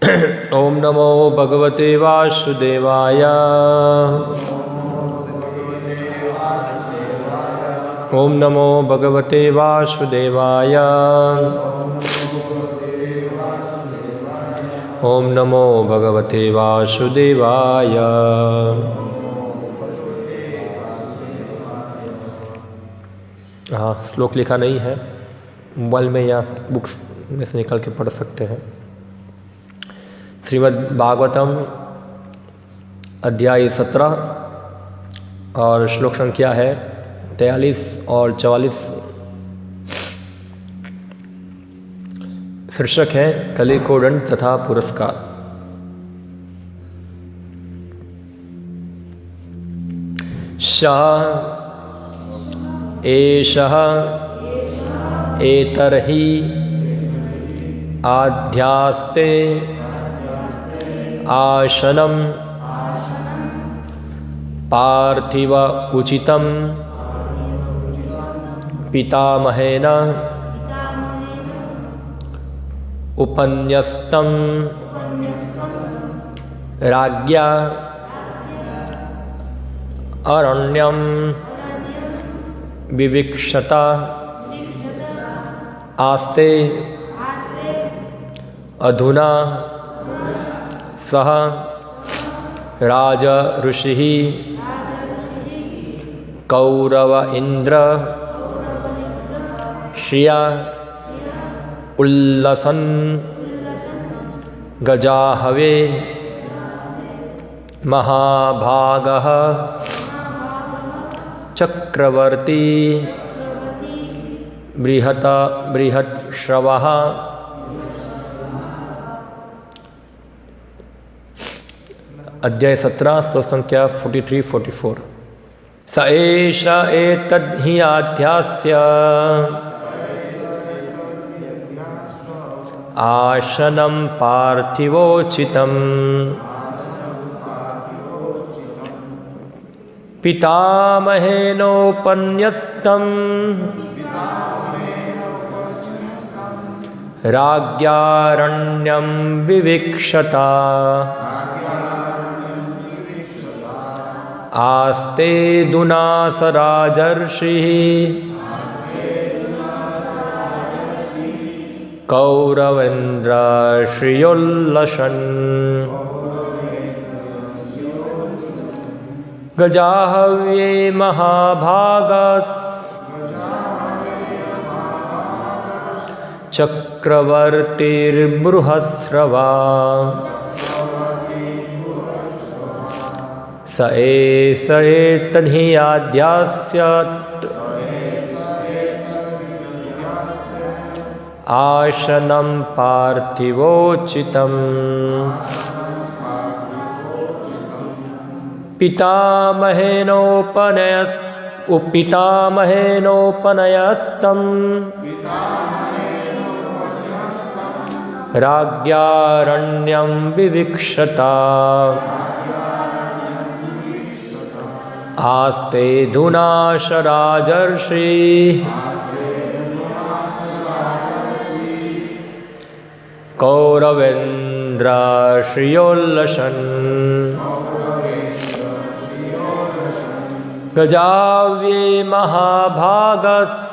ओम नमो भगवते वासुदेवाय। ओम नमो भगवते वासुदेवाय। ओम नमो भगवते वासुदेवाय। हाँ, श्लोक लिखा नहीं है, मोबाइल में या बुक्स में से निकल के पढ़ सकते हैं। श्रीमद् भागवतम अध्याय 17 और श्लोक संख्या है 43 और 44। शीर्षक है कलिकोदंड तथा पुरस्कार। शः एषः एतर्हि आध्यास्ते आसनं पार्थिव उचितं पितामहेन उपन्यस्तं राज्ञा अरण्यं विविक्षता आस्ते अधुना सह राज ऋषिः कौरव इंद्र श्रिया उल्लसन गजाहवे महाभागः चक्रवर्ती बृहत्श्रवः। अध्याय 17 श्लोक संख्या 43-44। स एष एतद्धि आध्यास्य आसनं पार्थिवोचितं पितामहेनोपन्यस्तं राज्ञारण्यं विविक्षता आस्ते दुनास राजर्षिः कौरवेन्द्र श्रियोल्लसन् गजाहवे महाभागस् चक्रवर्तिर्बृहस्रवा। स एष एतद्धि आध्यास्यत् आसनं पार्थिवोचितं पितामहेनोपनयस्तं राज्ञारण्यं विविक्षता आस्ते धुनाश राजर्षि कौरवेन्द्र श्रियोल्लसन् गजाव्ये महाभागस्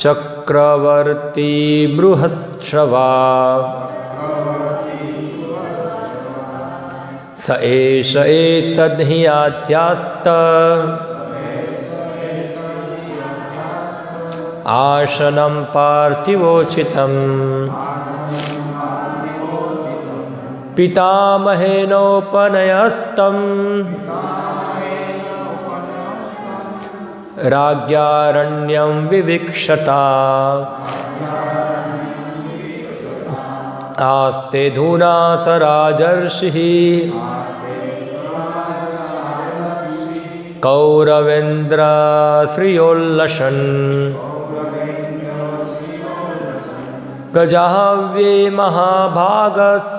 चक्रवर्ती बृहत्श्रवा। स एष एतद्धि आध्यास्त आसनं पार्थिवोचितं पितामहेनोपनयस्तं राज्ञारण्यं विविक्षता आस्ते धुनास राजर्षिः कौरवेन्द्र श्रियोल्लसन् गजाहवे महाभागस्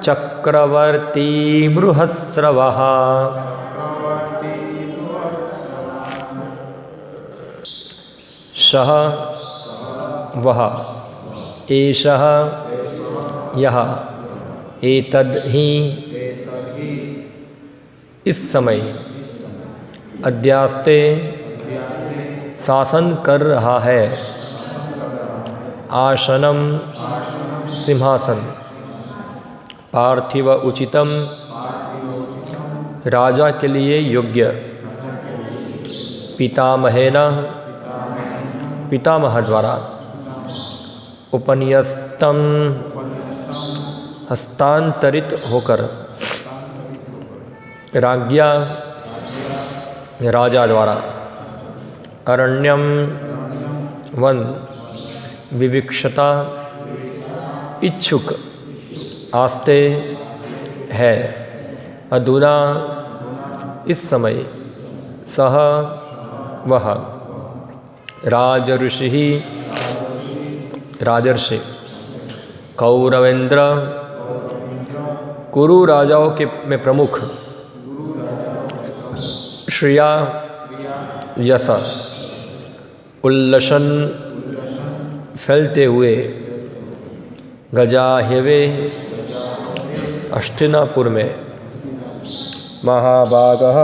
चक्रवर्ती बृहस्रवः। सः वह एषः यह एतद् ही इस समय अध्यास्ते शासन कर रहा है। आसनम सिंहासन पार्थिव उचितम राजा के लिए योग्य। पितामहेन पितामह द्वारा उपन्यस्तम हस्तांतरित होकर राज्ञा राजा द्वारा अरण्यम वन विविक्षता इच्छुक आस्ते है। अधुना इस समय सह वह राजर्षि कौरवेंद्र कुरु राजाओं के में प्रमुख श्रिया यश उल्लसन फैलते हुए गजाहेवे हस्तिनापुर में महाभागः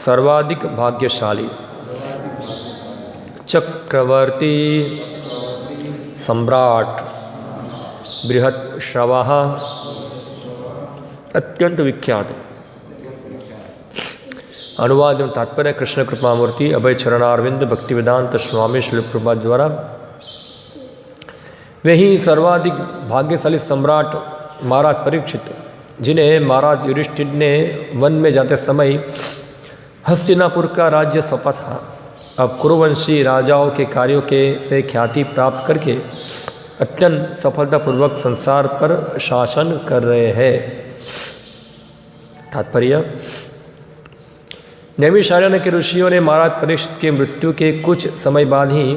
सर्वाधिक भाग्यशाली चक्रवर्ती सम्राट बृहत्श्रवः अत्यंत विख्यात। अनुवाद एवं तात्पर्य कृष्ण कृपामूर्ति अभय चरणारविंद भक्तिवेदांत स्वामी श्रील प्रभुपाद द्वारा। वे ही सर्वाधिक भाग्यशाली सम्राट महाराज परीक्षित, जिन्हें महाराज युधिष्ठिर ने वन में जाते समय हस्तिनापुर का राज्य सौंपा था, अब कुरुवंशी राजाओं के कार्यों के से ख्याति प्राप्त करके अत्यंत सफलतापूर्वक संसार पर शासन कर रहे हैं। तात्पर्य नैमिषारण्य के ऋषियों ने महाराज परीक्षित के मृत्यु के कुछ समय बाद ही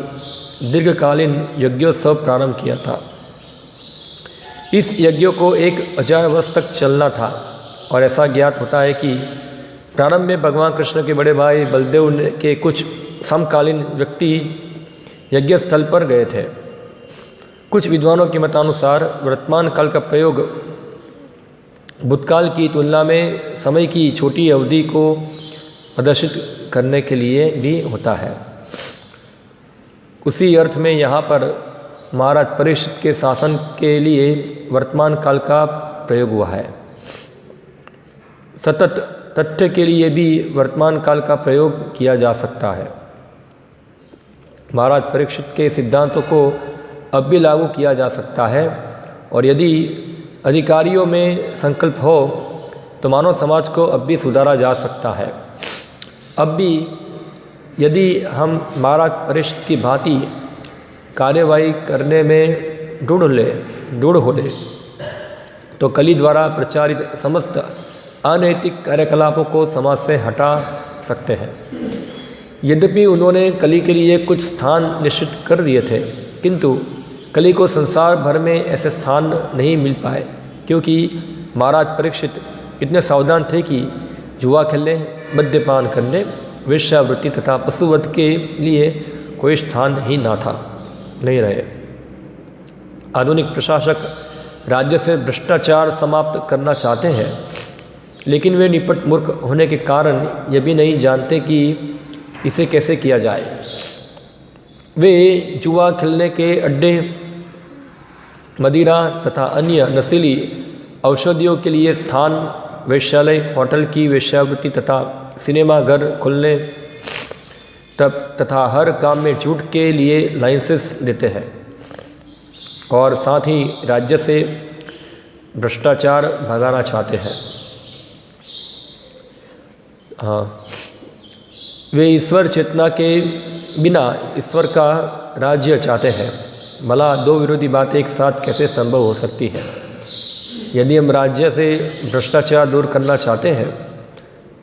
दीर्घकालीन यज्ञोत्सव प्रारंभ किया था। इस यज्ञ को 1000 वर्ष तक चलना था और ऐसा ज्ञात होता है कि प्रारंभ में भगवान कृष्ण के बड़े भाई बलदेव के कुछ समकालीन व्यक्ति यज्ञ स्थल पर गए थे। कुछ विद्वानों के मतानुसार वर्तमान काल का प्रयोग भूतकाल की तुलना में समय की छोटी अवधि को प्रदर्शित करने के लिए भी होता है। उसी अर्थ में यहाँ पर महाराज परीक्षित के शासन के लिए वर्तमान काल का प्रयोग हुआ है। सतत तथ्य के लिए भी वर्तमान काल का प्रयोग किया जा सकता है। महाराज परीक्षित के सिद्धांतों को अब भी लागू किया जा सकता है और यदि अधिकारियों में संकल्प हो तो मानव समाज को अब भी सुधारा जा सकता है। अब भी यदि हम महाराज परीक्षित की भांति कार्यवाही करने में दृढ़ हो ले तो कली द्वारा प्रचारित समस्त अनैतिक कार्यकलापों को समाज से हटा सकते हैं। यद्यपि उन्होंने कली के लिए कुछ स्थान निश्चित कर दिए थे, किंतु कली को संसार भर में ऐसे स्थान नहीं मिल पाए, क्योंकि महाराज परीक्षित इतने सावधान थे कि जुआ खेलने, मद्यपान करने, वेश्यावृत्ति तथा पशुवध के लिए कोई स्थान ही नहीं रहे। आधुनिक प्रशासक राज्य से भ्रष्टाचार समाप्त करना चाहते हैं, लेकिन वे निपट मूर्ख होने के कारण ये भी नहीं जानते कि इसे कैसे किया जाए। वे जुआ खेलने के अड्डे, मदिरा तथा अन्य नशीली औषधियों के लिए स्थान, वेश्यालय, होटल की वेश्यावृत्ति तथा सिनेमा घर खोलने तथा हर काम में झूठ के लिए लाइसेंस देते हैं और साथ ही राज्य से भ्रष्टाचार भगाना चाहते हैं। हाँ, वे ईश्वर चेतना के बिना ईश्वर का राज्य चाहते हैं। भला दो विरोधी बातें एक साथ कैसे संभव हो सकती है? यदि हम राज्य से भ्रष्टाचार दूर करना चाहते हैं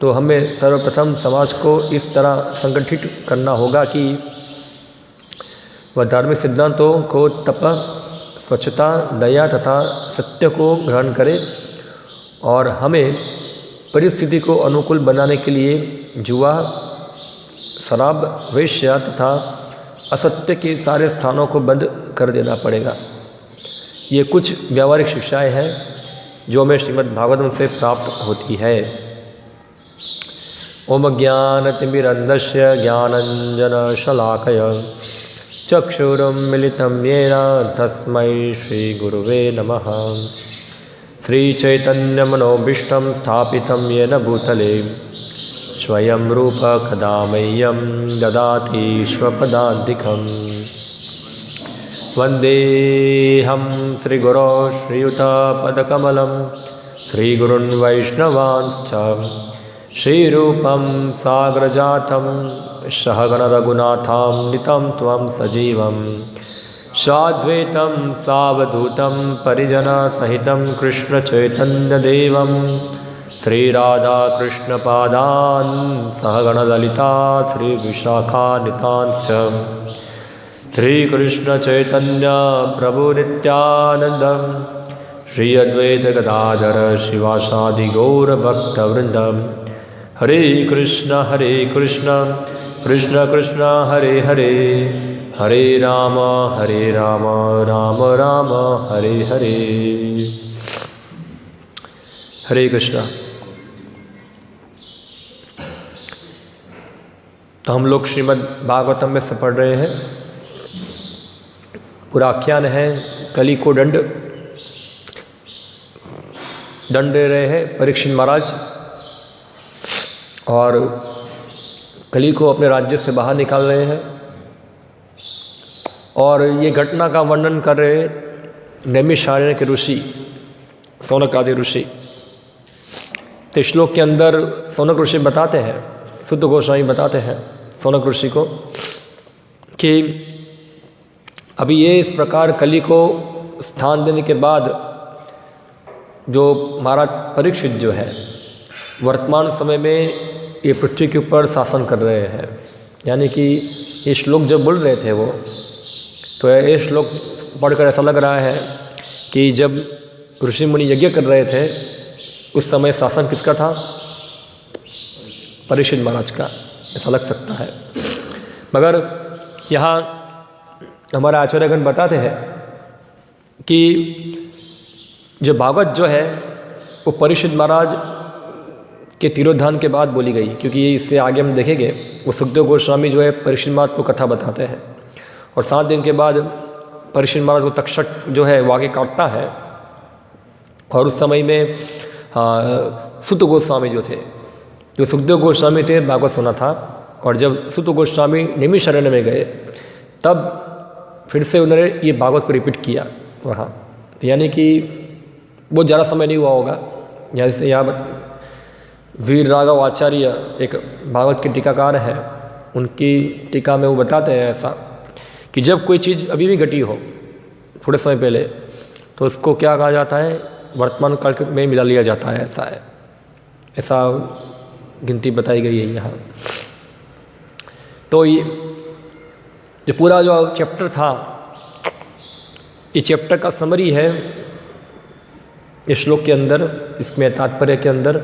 तो हमें सर्वप्रथम समाज को इस तरह संगठित करना होगा कि वह धार्मिक सिद्धांतों को तप, स्वच्छता, दया तथा सत्य को ग्रहण करे और हमें परिस्थिति को अनुकूल बनाने के लिए जुआ, शराब, वेश्या तथा असत्य के सारे स्थानों को बंद कर देना पड़ेगा। ये कुछ व्यावहारिक शिक्षाएं हैं जो हमें श्रीमद् भागवतम से प्राप्त होती है। ओम ज्ञानतिमिरन्धस्य ज्ञानञ्जनशलाकया चक्षुरुन्मिलितं येन तस्मै श्रीगुरुवे नमः। श्रीचैतन्यमनोभीष्टं स्थापितं येन भूतले स्वयं रूप कदा मह्यं ददाति स्वपदान्तिकम्। वन्देऽहं श्रीगुरो श्रीयुतपदकमलं श्रीगुरुन् वैष्णवांश्च श्रीरूपं साग्रजातं सहगणरघुनाथान्वितं त्वं सजीवं साद्वैतं सावधूतं परिजनसहितं कृष्णचैतन्यदेवं श्रीराधाकृष्णपादान् सहगणललिता श्रीविशाखान्वितांश्च श्रीकृष्णचैतन्य प्रभुनित्यानन्दं श्री अद्वैतगदाधर शिवासादि गौरभक्तवृन्दं। हरे कृष्ण कृष्ण कृष्ण हरे हरे, हरे राम राम राम हरे हरे। हरे कृष्णा। तो हम लोग श्रीमद् भागवतम में से पढ़ रहे हैं। पूरा आख्यान है कली को दंड दे रहे हैं परीक्षित महाराज, और कली को अपने राज्य से बाहर निकाल रहे हैं। और ये घटना का वर्णन कर रहे नैमिषारण्य के ऋषि सौनक आदि ऋषि। तो श्लोक के अंदर सौनक ऋषि बताते हैं, शुद्ध गोस्वामी बताते हैं सौनक ऋषि को कि अभी ये इस प्रकार कली को स्थान देने के बाद जो महाराज परीक्षित जो है वर्तमान समय में ये पृथ्वी के ऊपर शासन कर रहे हैं। यानी कि ये श्लोक जब बोल रहे थे वो, तो ये श्लोक पढ़कर ऐसा लग रहा है कि जब ऋषि मुनि यज्ञ कर रहे थे उस समय शासन किसका था? परीक्षित महाराज का, ऐसा लग सकता है। मगर यहाँ हमारे आचार्यगण बताते हैं कि जो भागवत जो है वो परीक्षित महाराज के तिरोधान के बाद बोली गई, क्योंकि इससे आगे हम देखेंगे वो सुखदेव गोस्वामी जो है परीक्षित महाराज को कथा बताते हैं। और 7 दिन के बाद परीक्षित महाराज को तक्षक जो है वो आगे काटता है। और उस समय में सुत गोस्वामी जो थे, जो सुखदेव गोस्वामी थे, भागवत सुना था। और जब सुत गोस्वामी नैमिषारण्य में गए तब फिर से उन्होंने ये भागवत को रिपीट किया वहाँ। तो यानी कि बहुत ज़्यादा समय नहीं हुआ होगा। जैसे यहाँ वीर राघव आचार्य एक भागवत के टीकाकार हैं, उनकी टीका में वो बताते हैं ऐसा कि जब कोई चीज़ अभी भी घटी हो थोड़े समय पहले, तो उसको क्या कहा जाता है? वर्तमान काल में मिला लिया जाता है। ऐसा गिनती बताई गई है यहाँ। तो ये पूरा जो चैप्टर था, ये चैप्टर का समरी है इस श्लोक के अंदर, इसमें तात्पर्य के अंदर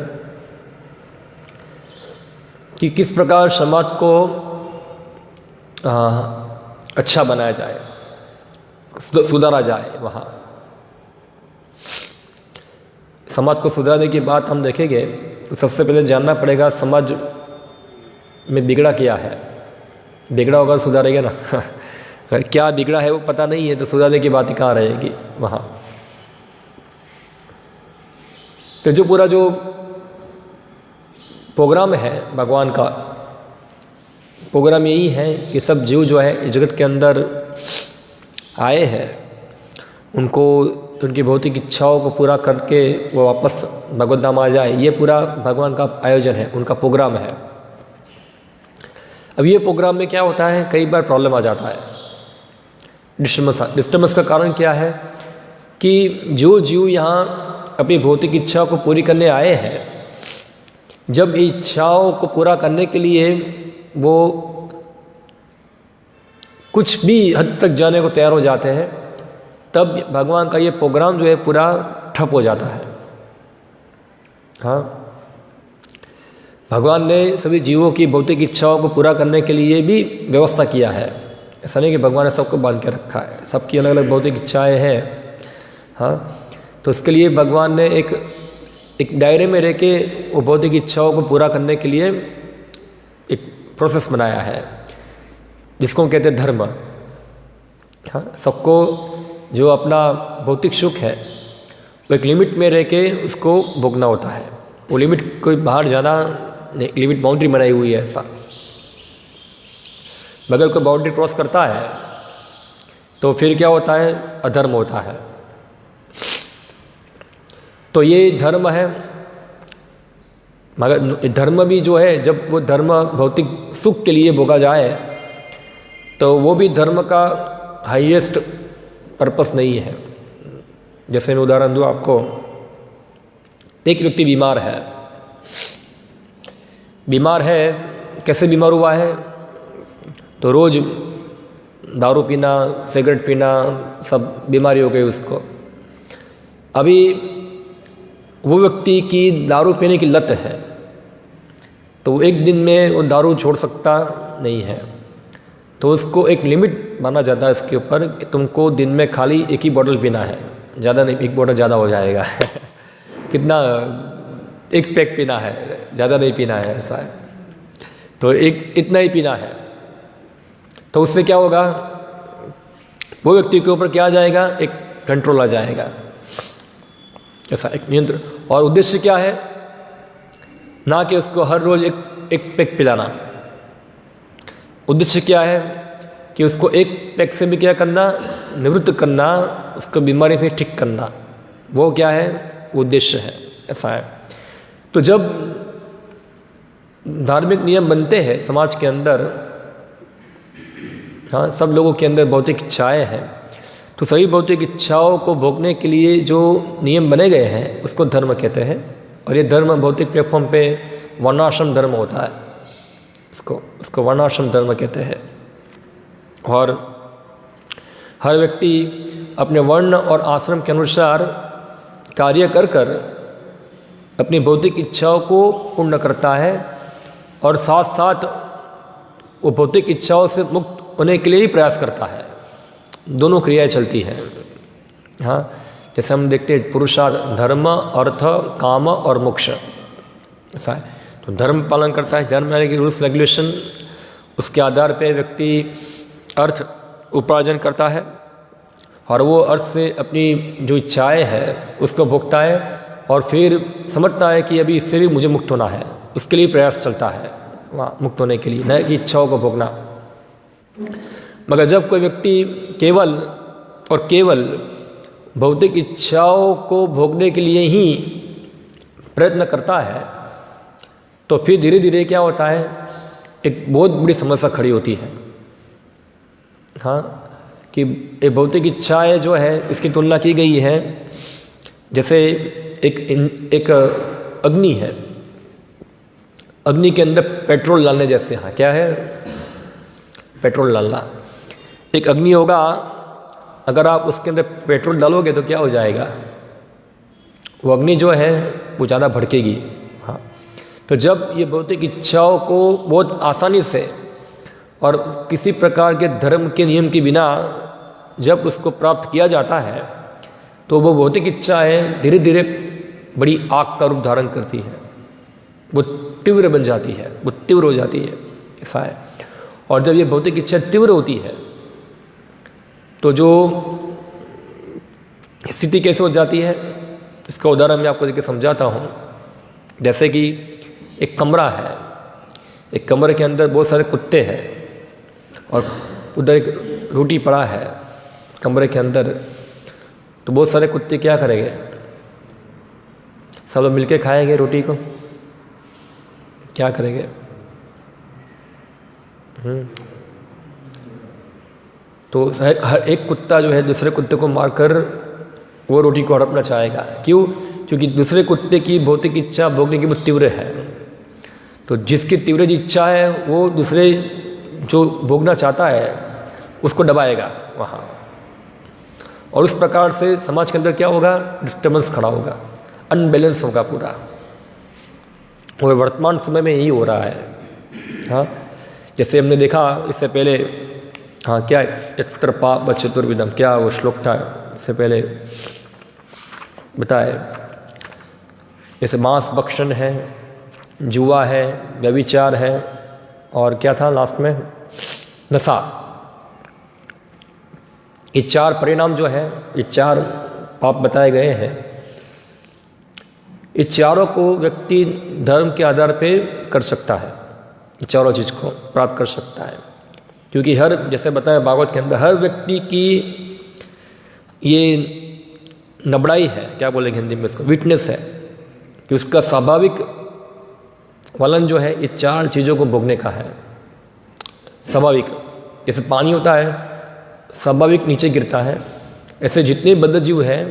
कि किस प्रकार समाज को अच्छा बनाया जाए, सुधारा जाए। वहाँ समाज को सुधारने की बात हम देखेंगे तो सबसे पहले जानना पड़ेगा समाज में बिगड़ा क्या है। बिगड़ा होगा सुधारेगा ना क्या बिगड़ा है वो पता नहीं है तो सुधारने की बात कहाँ रहेगी वहाँ। तो जो पूरा जो प्रोग्राम है भगवान का, प्रोग्राम यही है कि सब जीव जो है इस जगत के अंदर आए हैं, उनको उनकी भौतिक इच्छाओं को पूरा करके वो वापस भगवत धाम आ जाए। ये पूरा भगवान का आयोजन है, उनका प्रोग्राम है। अब ये प्रोग्राम में क्या होता है, कई बार प्रॉब्लम आ जाता है, डिस्टर्बेंस का कारण क्या है कि जो जीव यहाँ अपनी भौतिक इच्छाओं को पूरी करने आए हैं, जब इच्छाओं को पूरा करने के लिए वो कुछ भी हद तक जाने को तैयार हो जाते हैं, तब भगवान का ये प्रोग्राम जो है पूरा ठप हो जाता है। हाँ, भगवान ने सभी जीवों की भौतिक इच्छाओं को पूरा करने के लिए भी व्यवस्था किया है। ऐसा नहीं कि भगवान ने सबको बांध के रखा है, सबकी अलग अलग भौतिक इच्छाएं हैं। हाँ, तो इसके लिए भगवान ने एक दायरे में रह के वो भौतिक इच्छाओं को पूरा करने के लिए एक प्रोसेस बनाया है, जिसको हम कहते हैं धर्म। हाँ, सबको जो अपना भौतिक सुख है वो एक लिमिट में रह के उसको भोगना होता है। वो लिमिट कोई बाहर ज़्यादा लिमिट बाउंड्री बनाई हुई है ऐसा। मगर कोई बाउंड्री क्रॉस करता है तो फिर क्या होता है, अधर्म होता है। तो ये धर्म है। मगर धर्म भी जो है, जब वो धर्म भौतिक सुख के लिए भोगा जाए तो वो भी धर्म का हाईएस्ट पर्पस नहीं है। जैसे मैं उदाहरण दूँ आपको, एक व्यक्ति बीमार है। कैसे बीमार हुआ है? तो रोज़ दारू पीना, सिगरेट पीना, सब बीमारी हो गई उसको। अभी वो व्यक्ति की दारू पीने की लत है, तो एक दिन में वो दारू छोड़ सकता नहीं है। तो उसको एक लिमिट माना जाता है इसके ऊपर कि तुमको दिन में खाली एक ही बोतल पीना है, ज़्यादा नहीं। एक बोतल ज़्यादा हो जाएगा कितना, एक पैक पीना है, ज़्यादा नहीं पीना है, ऐसा है। तो इतना ही पीना है। तो उससे क्या होगा, वो व्यक्ति के ऊपर क्या आ जाएगा, एक कंट्रोल आ जाएगा, ऐसा एक नियंत्रण। और उद्देश्य क्या है, ना कि उसको हर रोज़ एक पैक पिलाना। उद्देश्य क्या है कि उसको एक पैक से भी क्या करना, निवृत्त करना, उसको बीमारी में ठीक करना। वो क्या है, उद्देश्य है, ऐसा है। तो जब धार्मिक नियम बनते हैं समाज के अंदर, हाँ, सब लोगों के अंदर भौतिक इच्छाएं हैं, तो सभी भौतिक इच्छाओं को भोगने के लिए जो नियम बने गए हैं उसको धर्म कहते हैं। और ये धर्म भौतिक प्लेटफॉर्म पे वर्णाश्रम धर्म होता है, उसको वर्णाश्रम धर्म कहते हैं। और हर व्यक्ति अपने वर्ण और आश्रम के अनुसार कार्य कर कर अपनी भौतिक इच्छाओं को पूर्ण करता है, और साथ साथ वो भौतिक इच्छाओं से मुक्त होने के लिए ही प्रयास करता है। दोनों क्रियाएं चलती हैं। हाँ, जैसे हम देखते हैं पुरुषार्थ, धर्म, अर्थ, काम और मोक्ष, ऐसा है। तो धर्म पालन करता है, धर्म यानी कि रूल्स रेगुलेशन, उसके आधार पे व्यक्ति अर्थ उपार्जन करता है, और वो अर्थ से अपनी जो इच्छाएं हैं उसको भोगता है, और फिर समझता है कि अभी इससे भी मुझे मुक्त होना है, उसके लिए प्रयास चलता है वहाँ मुक्त होने के लिए, न कि इच्छाओं को भोगना। मगर जब कोई व्यक्ति केवल और केवल भौतिक इच्छाओं को भोगने के लिए ही प्रयत्न करता है, तो फिर धीरे धीरे क्या होता है, एक बहुत बड़ी समस्या खड़ी होती है। हाँ, कि ये भौतिक इच्छाएं जो है इसकी तुलना की गई है जैसे एक अग्नि है, अग्नि के अंदर पेट्रोल डालने जैसे। हाँ, क्या है, पेट्रोल डालना। एक अग्नि होगा, अगर आप उसके अंदर पेट्रोल डालोगे तो क्या हो जाएगा, वो अग्नि जो है वो ज़्यादा भड़केगी। हाँ, तो जब ये भौतिक इच्छाओं को बहुत आसानी से और किसी प्रकार के धर्म के नियम के बिना जब उसको प्राप्त किया जाता है, तो वो भौतिक इच्छाएं धीरे धीरे बड़ी आग का रूप धारण करती है, वो तीव्र बन जाती है, वो तीव्र हो जाती है, ऐसा है। और जब ये भौतिक इच्छा तीव्र होती है तो जो स्थिति कैसे हो जाती है, इसका उदाहरण मैं आपको देके समझाता हूँ। जैसे कि एक कमरा है, एक कमरे के अंदर बहुत सारे कुत्ते हैं, और उधर एक रोटी पड़ा है कमरे के अंदर। तो बहुत सारे कुत्ते क्या करेंगे, सब लोग मिलके खाएंगे रोटी को, क्या करेंगे? तो हर एक कुत्ता जो है दूसरे कुत्ते को मारकर वो रोटी को हड़पना चाहेगा। क्यों? क्योंकि दूसरे कुत्ते की भौतिक इच्छा भोगने की वो तीव्र है। तो जिसकी तीव्र इच्छा है वो दूसरे जो भोगना चाहता है उसको दबाएगा वहाँ, और उस प्रकार से समाज के अंदर क्या होगा, डिस्टर्बेंस खड़ा होगा, अनबैलेंस होगा पूरा। और वर्तमान समय में यही हो रहा है। हाँ, जैसे हमने देखा इससे पहले, हाँ क्या यत्र पाप चतुर्विधम, क्या वो श्लोक था इससे पहले बताए, जैसे मांस भक्षण है, जुआ है, व्यभिचार है, और क्या था लास्ट में, नशा। ये 4 परिणाम जो है, ये 4 पाप बताए गए हैं। ये चारों को व्यक्ति धर्म के आधार पे कर सकता है, ये चारों चीज़ को प्राप्त कर सकता है, क्योंकि हर, जैसे बताया भागवत के अंदर, हर व्यक्ति की ये नबड़ाई है, क्या बोलेंगे हिंदी में इसको, वीकनेस है, कि उसका स्वाभाविक वलन जो है ये 4 चीज़ों को भोगने का है। स्वाभाविक, जैसे पानी होता है स्वाभाविक नीचे गिरता है, ऐसे जितने बद्ध जीव हैं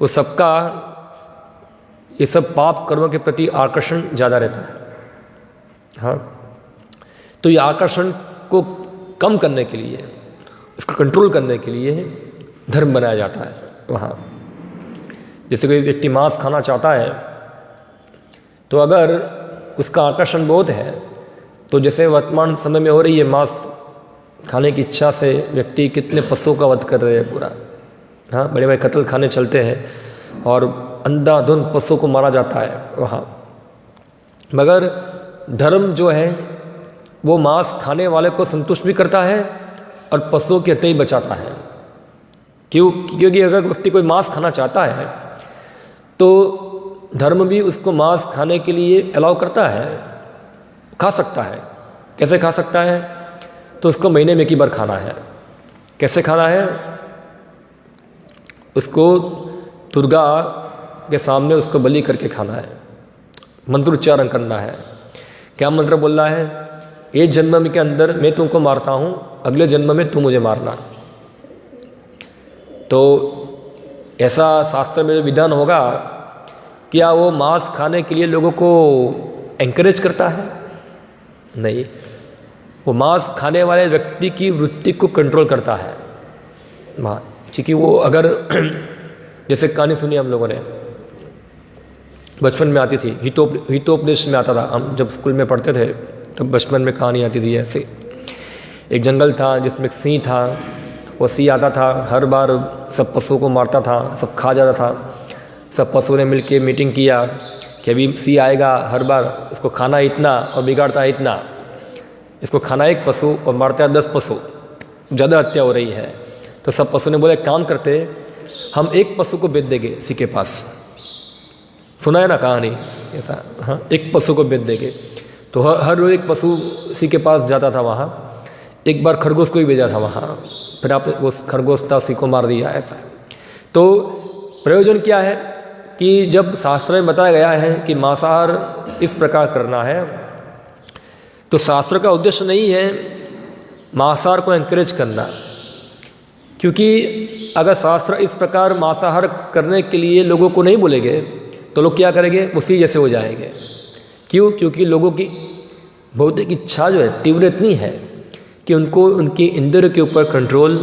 वो सबका ये सब पाप कर्मों के प्रति आकर्षण ज़्यादा रहता है। हाँ, तो ये आकर्षण को कम करने के लिए, इसको कंट्रोल करने के लिए धर्म बनाया जाता है वहाँ। जैसे कोई व्यक्ति मांस खाना चाहता है, तो अगर उसका आकर्षण बहुत है, तो जैसे वर्तमान समय में हो रही है, मांस खाने की इच्छा से व्यक्ति कितने पशुओं का वध कर रहे हैं पूरा। हाँ, बड़े बड़े कत्ल खाने चलते हैं और अंधाधुंध पशुओं को मारा जाता है वहाँ। मगर धर्म जो है वो मांस खाने वाले को संतुष्ट भी करता है और पशुओं की हत्या ही बचाता है। क्योंकि अगर व्यक्ति कोई मांस खाना चाहता है तो धर्म भी उसको मांस खाने के लिए अलाउ करता है, खा सकता है। कैसे खा सकता है? तो उसको महीने में एक ही बार खाना है। कैसे खाना है? उसको दुर्गा के सामने उसको बलि करके खाना है, मंत्र उच्चारण करना है। क्या मंत्र बोल रहा है? ये जन्म के अंदर मैं तुमको मारता हूँ, अगले जन्म में तुम मुझे मारना। तो ऐसा शास्त्र में जो विधान होगा, क्या वो मांस खाने के लिए लोगों को एंकरेज करता है? नहीं, वो मांस खाने वाले व्यक्ति की वृत्ति को कंट्रोल करता है। क्योंकि वो अगर जैसे कहानी सुनी हम लोगों ने, बचपन में आती थी, हितोपदेश में आता था। हम जब स्कूल में पढ़ते थे तब बचपन में कहानी आती थी ऐसे। एक जंगल था जिसमें एक सिंह था। वो सिंह आता था, हर बार सब पशुओं को मारता था, सब खा जाता था। सब पशुओं ने मिलकर मीटिंग किया कि अभी सिंह आएगा, हर बार इसको खाना इतना और बिगाड़ता है इतना। इसको खाना 1 पशु और मारता है 10 पशु, ज़्यादा हत्या हो रही है। तो सब पशु ने बोले काम करते, हम 1 पशु को बेच देंगे सिंह के पास। सुना है ना कहानी ऐसा? हाँ, 1 पशु को बेच देंगे। तो हर रोज 1 पशु सिंह के पास जाता था वहाँ। एक बार खरगोश को ही भेजा था वहाँ, फिर आपने वो खरगोश था सिंह को मार दिया ऐसा। तो प्रयोजन क्या है कि जब शास्त्र में बताया गया है कि मांसाहार इस प्रकार करना है, तो शास्त्र का उद्देश्य नहीं है मांसाहार को एंकरेज करना। क्योंकि अगर शास्त्र इस प्रकार मांसाहार करने के लिए लोगों को नहीं बोलेंगे तो लोग क्या करेंगे? उसी जैसे हो जाएंगे। क्यों? क्योंकि लोगों की भौतिक इच्छा जो है तीव्र इतनी है कि उनको उनकी इंद्रिय के ऊपर कंट्रोल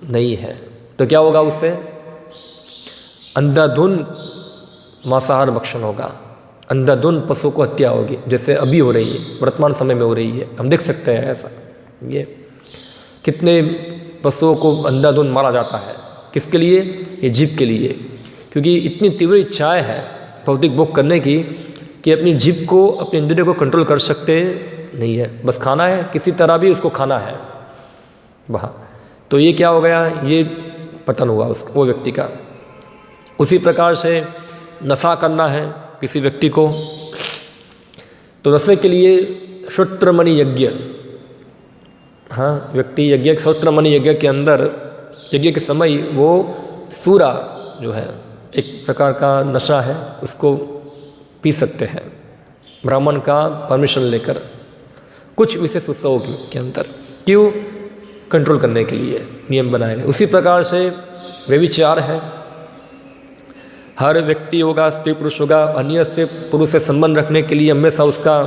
नहीं है। तो क्या होगा? उससे अंधाधुंध मांसाहार भक्षण होगा, अंधाधुंध पशु को हत्या होगी, जैसे अभी हो रही है, वर्तमान समय में हो रही है। हम देख सकते हैं ऐसा, ये कितने पशुओं को अंधाधुंध मारा जाता है। किसके लिए? ये जीभ के लिए। क्योंकि इतनी तीव्र इच्छाएं हैं भौतिक भोग करने की कि अपनी जीभ को, अपने इंद्रियों को कंट्रोल कर सकते नहीं है। बस खाना है, किसी तरह भी उसको खाना है वहाँ। तो ये क्या हो गया? ये पतन हुआ वो व्यक्ति का। उसी प्रकार से नशा करना है किसी व्यक्ति को, तो नशे के लिए श्रोत्रमणि यज्ञ, हाँ, व्यक्ति यज्ञ, श्रोत्रमणि यज्ञ के अंदर, यज्ञ के समय वो सूरा जो है एक प्रकार का नशा है, उसको पी सकते हैं ब्राह्मण का परमिशन लेकर, कुछ विशेष उत्सवों के अंदर। क्यों? कंट्रोल करने के लिए नियम बनाए गए। उसी प्रकार से व्यभिचार है। हर व्यक्ति होगा, स्त्री पुरुष होगा, अन्य स्त्री पुरुष से संबंध रखने के लिए हमेशा उसका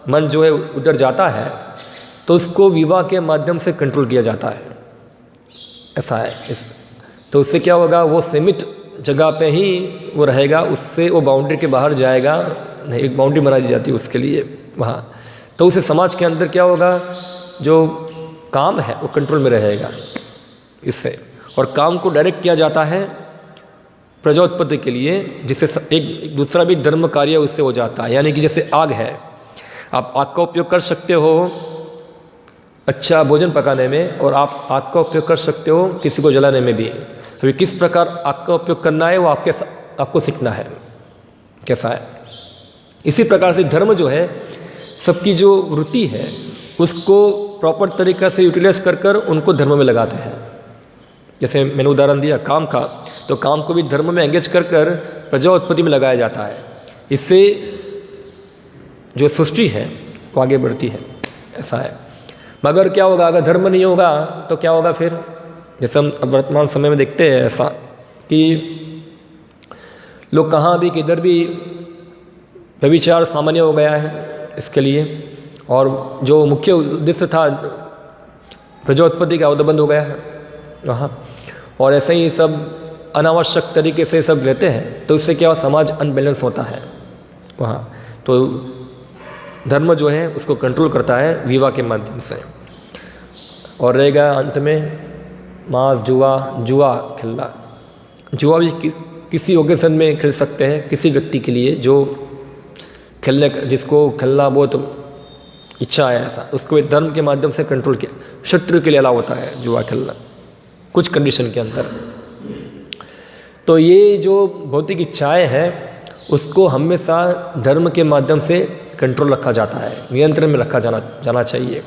मन जो है उधर जाता है, तो उसको विवाह के माध्यम से कंट्रोल किया जाता है। ऐसा है। तो उससे क्या होगा? वो सीमित जगह पे ही वो रहेगा, उससे वो बाउंड्री के बाहर जाएगा नहीं, एक बाउंड्री बना दी जाती है उसके लिए वहाँ। तो उसे समाज के अंदर क्या होगा, जो काम है वो कंट्रोल में रहेगा इससे। और काम को डायरेक्ट किया जाता है प्रजोत्पत्ति के लिए, जिससे एक दूसरा भी धर्म कार्य उससे हो जाता है। यानी कि जैसे आग है, आप आग का उपयोग कर सकते हो अच्छा भोजन पकाने में, और आप आग का उपयोग कर सकते हो किसी को जलाने में भी। अभी किस प्रकार आग का उपयोग करना है वो आपको सीखना है कैसा है। इसी प्रकार से धर्म जो है, सबकी जो वृत्ति है उसको प्रॉपर तरीक़ा से यूटिलाइज कर कर उनको धर्म में लगाते हैं। जैसे मैंने उदाहरण दिया काम का, तो काम को भी धर्म में एंगेज कर कर प्रजा उत्पत्ति में लगाया जाता है। इससे जो सृष्टि है वो आगे बढ़ती है, ऐसा है। मगर क्या होगा, अगर धर्म नहीं होगा तो क्या होगा फिर? जैसे हम अब वर्तमान समय में देखते हैं ऐसा कि लोग कहाँ भी किधर भी व्यभिचार सामान्य हो गया है इसके लिए, और जो मुख्य उद्देश्य था प्रजोत्पत्ति का वो तो बंद हो गया है वहाँ। और ऐसे ही सब अनावश्यक तरीके से सब रहते हैं, तो इससे क्या समाज अनबैलेंस होता है वहाँ। तो धर्म जो है उसको कंट्रोल करता है विवाह के माध्यम से। और रहेगा अंत में मांस, जुआ खेलना। जुआ भी किसी ओकेजन में खेल सकते हैं, किसी व्यक्ति के लिए जो खेलने का, जिसको खेलना बहुत इच्छा है ऐसा, उसको धर्म के माध्यम से कंट्रोल किया। शत्रु के लिए अलाउ होता है जुआ खेलना कुछ कंडीशन के अंदर। तो ये जो भौतिक इच्छाएं हैं उसको हमेशा धर्म के माध्यम से कंट्रोल रखा जाता है, नियंत्रण में रखा जाना चाहिए।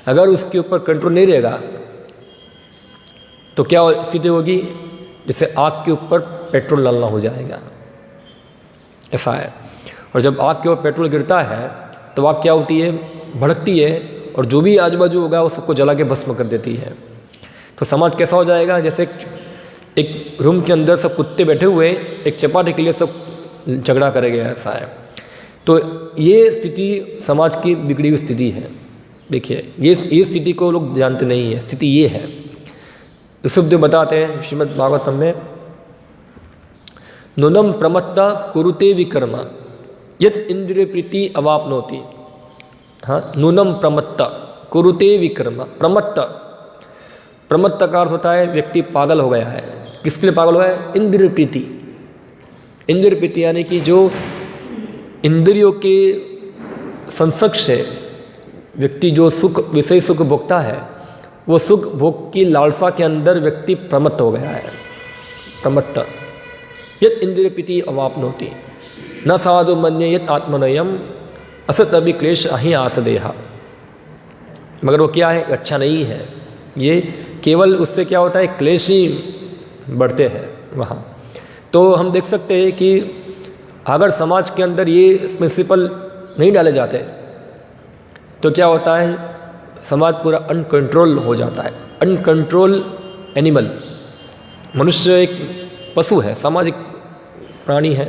अगर उसके ऊपर कंट्रोल नहीं रहेगा तो क्या स्थिति होगी, जैसे आग के ऊपर पेट्रोल डालना हो जाएगा, ऐसा है। और जब आग के ऊपर पेट्रोल गिरता है तो आग क्या होती है, भड़कती है, और जो भी आजू बाजू होगा वो सबको जला के भस्म कर देती है। तो समाज कैसा हो जाएगा, जैसे एक रूम के अंदर सब कुत्ते बैठे हुए एक चपाटे के लिए सब झगड़ा करेंगे, ऐसा है। तो ये स्थिति समाज की बिगड़ी हुई स्थिति है। देखिए ये स्थिति को लोग जानते नहीं है, स्थिति ये है। ऋषभदेव बताते हैं श्रीमद् भागवतम में, नूनम प्रमत्ता कुरुते विकर्म यत् इंद्रिय प्रीति अवाप्नोति। हाँ, नूनम प्रमत्ता कुरुते विकर्म। प्रमत्त का अर्थ होता है व्यक्ति पागल हो गया है। किसके लिए पागल हुआ है? इंद्रिय प्रीति। इंद्रिय प्रीति यानी कि जो इंद्रियों के संसर्ग से व्यक्ति जो सुख, विषय सुख भोगता है, वो सुख भोग की लालसा के अंदर व्यक्ति प्रमत्त हो गया है। प्रमत्त यत् इंद्रिय प्रीति अवाप्नोति न साधु मन्ये यत् आत्मनयम असत अभी क्लेश अहि आसदेहा। मगर वो क्या है, अच्छा नहीं है। ये केवल उससे क्या होता है, क्लेश ही बढ़ते हैं वहाँ। तो हम देख सकते हैं कि अगर समाज के अंदर ये प्रिंसिपल नहीं डाले जाते तो क्या होता है, समाज पूरा अनकंट्रोल हो जाता है। अनकंट्रोल एनिमल, मनुष्य एक पशु है, सामाजिक प्राणी है,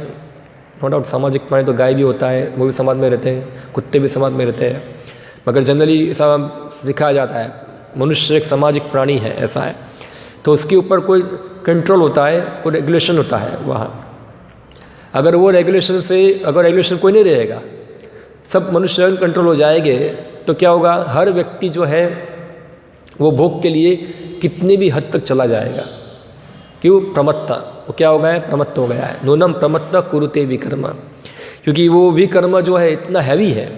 नो डाउट। सामाजिक प्राणी तो गाय भी होता है, वो भी समाज में रहते हैं, कुत्ते भी समाज में रहते हैं। मगर जनरली ऐसा सिखाया जाता है मनुष्य एक सामाजिक प्राणी है, ऐसा है। तो उसके ऊपर कोई कंट्रोल होता है, कोई रेगुलेशन होता है वहाँ। अगर वो रेगुलेशन से, अगर रेगुलेशन कोई नहीं रहेगा, सब मनुष्य कंट्रोल हो जाएंगे, तो क्या होगा, हर व्यक्ति जो है वो भोग के लिए कितनी भी हद तक चला जाएगा। क्यों? प्रमत्ता। वो क्या हो गया है, प्रमत्त हो गया है। नूनम प्रमत्त कुरुते विकर्म, क्योंकि वो विकर्म जो है इतना हैवी है,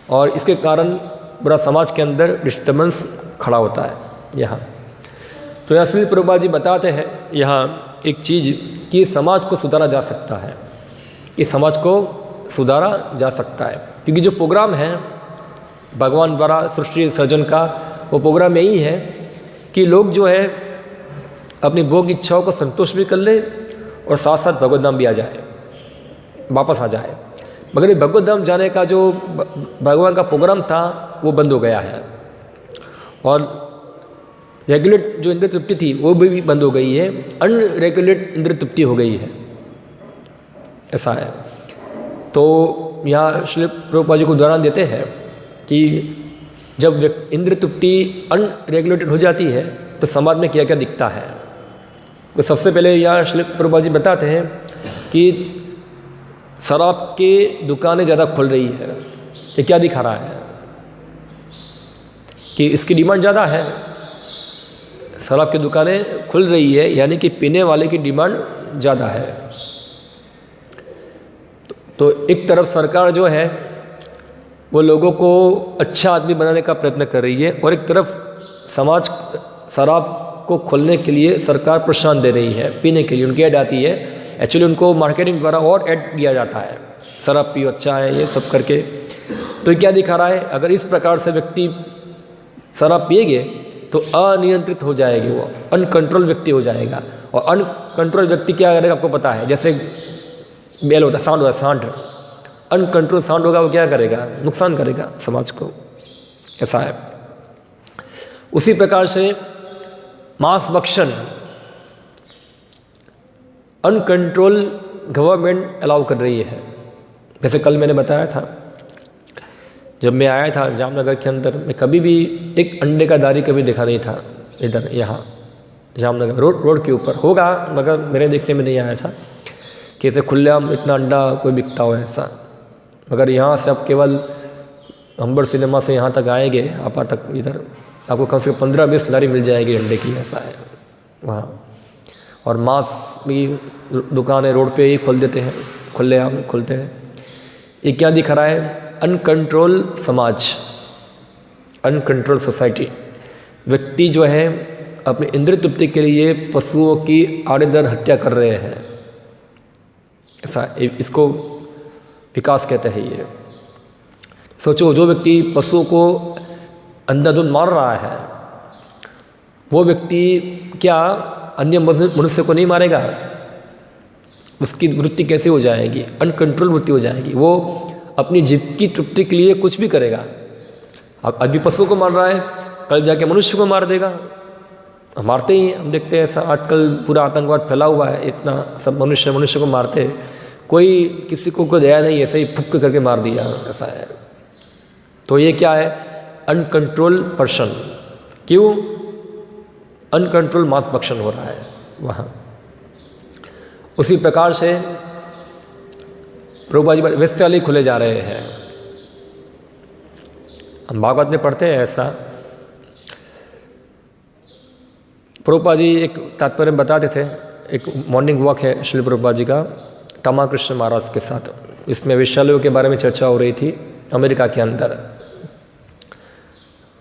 और इसके कारण पूरा समाज के अंदर डिस्टर्बेंस खड़ा होता है यहाँ। तो यहाँ श्रील प्रभुपाद जी बताते हैं यहाँ एक चीज़ कि समाज को सुधारा जा सकता है, इस समाज को सुधारा जा सकता है। क्योंकि जो प्रोग्राम है भगवान द्वारा सृष्टि सर्जन का, वो प्रोग्राम यही है कि लोग जो है अपनी भोग इच्छाओं को संतुष्ट भी कर ले और साथ साथ भगवत धाम भी आ जाए, वापस आ जाए। मगर भगवत धाम जाने का जो भगवान का प्रोग्राम था वो बंद हो गया है, और रेगुलेट जो इंद्रिय तृप्ति थी वो भी बंद हो गई है, अनरेगुलेट इंद्रिय तृप्ति हो गई है, ऐसा है। तो यहाँ श्री प्रभुपाद जी को उदाहरण देते हैं कि जब इंद्रिय तृप्ति अनरेगुलेटेड हो जाती है तो समाज में क्या क्या दिखता है। तो सबसे पहले यहाँ श्री प्रभुपाद जी बताते हैं कि शराब की दुकानें ज़्यादा खुल रही है। ये क्या दिखा रहा है कि इसकी डिमांड ज़्यादा है। शराब की दुकानें खुल रही है यानी कि पीने वाले की डिमांड ज़्यादा है। तो एक तरफ सरकार जो है वो लोगों को अच्छा आदमी बनाने का प्रयत्न कर रही है और एक तरफ समाज शराब को खोलने के लिए सरकार प्रोत्साहन दे रही है, पीने के लिए उनकी ऐड आती है। एक्चुअली उनको मार्केटिंग द्वारा और ऐड दिया जाता है, शराब पियो अच्छा है ये सब करके। तो क्या दिखा रहा है, अगर इस प्रकार से व्यक्ति शराब पिएगे तो अनियंत्रित हो जाएगी, वो अनकंट्रोल व्यक्ति हो जाएगा। और अनकंट्रोल व्यक्ति क्या करेगा आपको पता है, जैसे बेल होता है, साउंड होता है, साउंड अनकंट्रोल साउंड होगा, वो क्या करेगा, नुकसान करेगा समाज को, ऐसा है। उसी प्रकार से मांस भक्षण अनकंट्रोल गवर्नमेंट अलाउ कर रही है। जैसे कल मैंने बताया था, जब मैं आया था जामनगर के अंदर, मैं कभी भी एक अंडे का दारी कभी देखा नहीं था इधर, यहाँ जामनगर रोड के ऊपर होगा, मगर मेरे देखने में नहीं आया था कि ऐसे खुलेआम इतना अंडा कोई बिकता हो ऐसा। मगर यहाँ से आप केवल अंबर सिनेमा से यहाँ तक आएंगे, आपा तक इधर आपको कम से कम 15-20 लारी मिल जाएगी अंडे की, ऐसा है वहाँ। और मांस भी दुकानें रोड पे ही खोल देते हैं, खुलेआम खोलते हैं। ये क्या दिखा रहा है, अनकंट्रोल समाज, अनकंट्रोल सोसाइटी। व्यक्ति जो है अपने इंद्रिय तृप्ति के लिए पशुओं की आड़ेदर हत्या कर रहे हैं, ऐसा इसको विकास कहते हैं। ये सोचो, जो व्यक्ति पशुओं को अंधाधुंध मार रहा है, वो व्यक्ति क्या अन्य मनुष्य को नहीं मारेगा? उसकी वृत्ति कैसे हो जाएगी, अनकंट्रोल वृत्ति हो जाएगी। वो अपनी जीव की तृप्ति के लिए कुछ भी करेगा। अब अभी पशु को मार रहा है, कल जाके मनुष्य को मार देगा, मारते ही हम देखते हैं ऐसा। आजकल पूरा आतंकवाद फैला हुआ है, इतना सब मनुष्य को मारते, कोई किसी को कोई दया नहीं, ऐसे ही फुक करके मार दिया, ऐसा है। तो ये क्या है, अनकंट्रोल पर्सन। क्यों? अनकंट्रोल मांस भक्षण हो रहा है वहाँ। उसी प्रकार से प्रभुपाद जी वेश्यालय खुले जा रहे हैं। हम भागवत में पढ़ते हैं ऐसा। प्रभुपाद जी एक तात्पर्य में बताते थे, एक मॉर्निंग वॉक है श्री प्रभुपाद जी का तमा कृष्ण महाराज के साथ। इसमें वेश्यालयों के बारे में चर्चा हो रही थी अमेरिका के अंदर।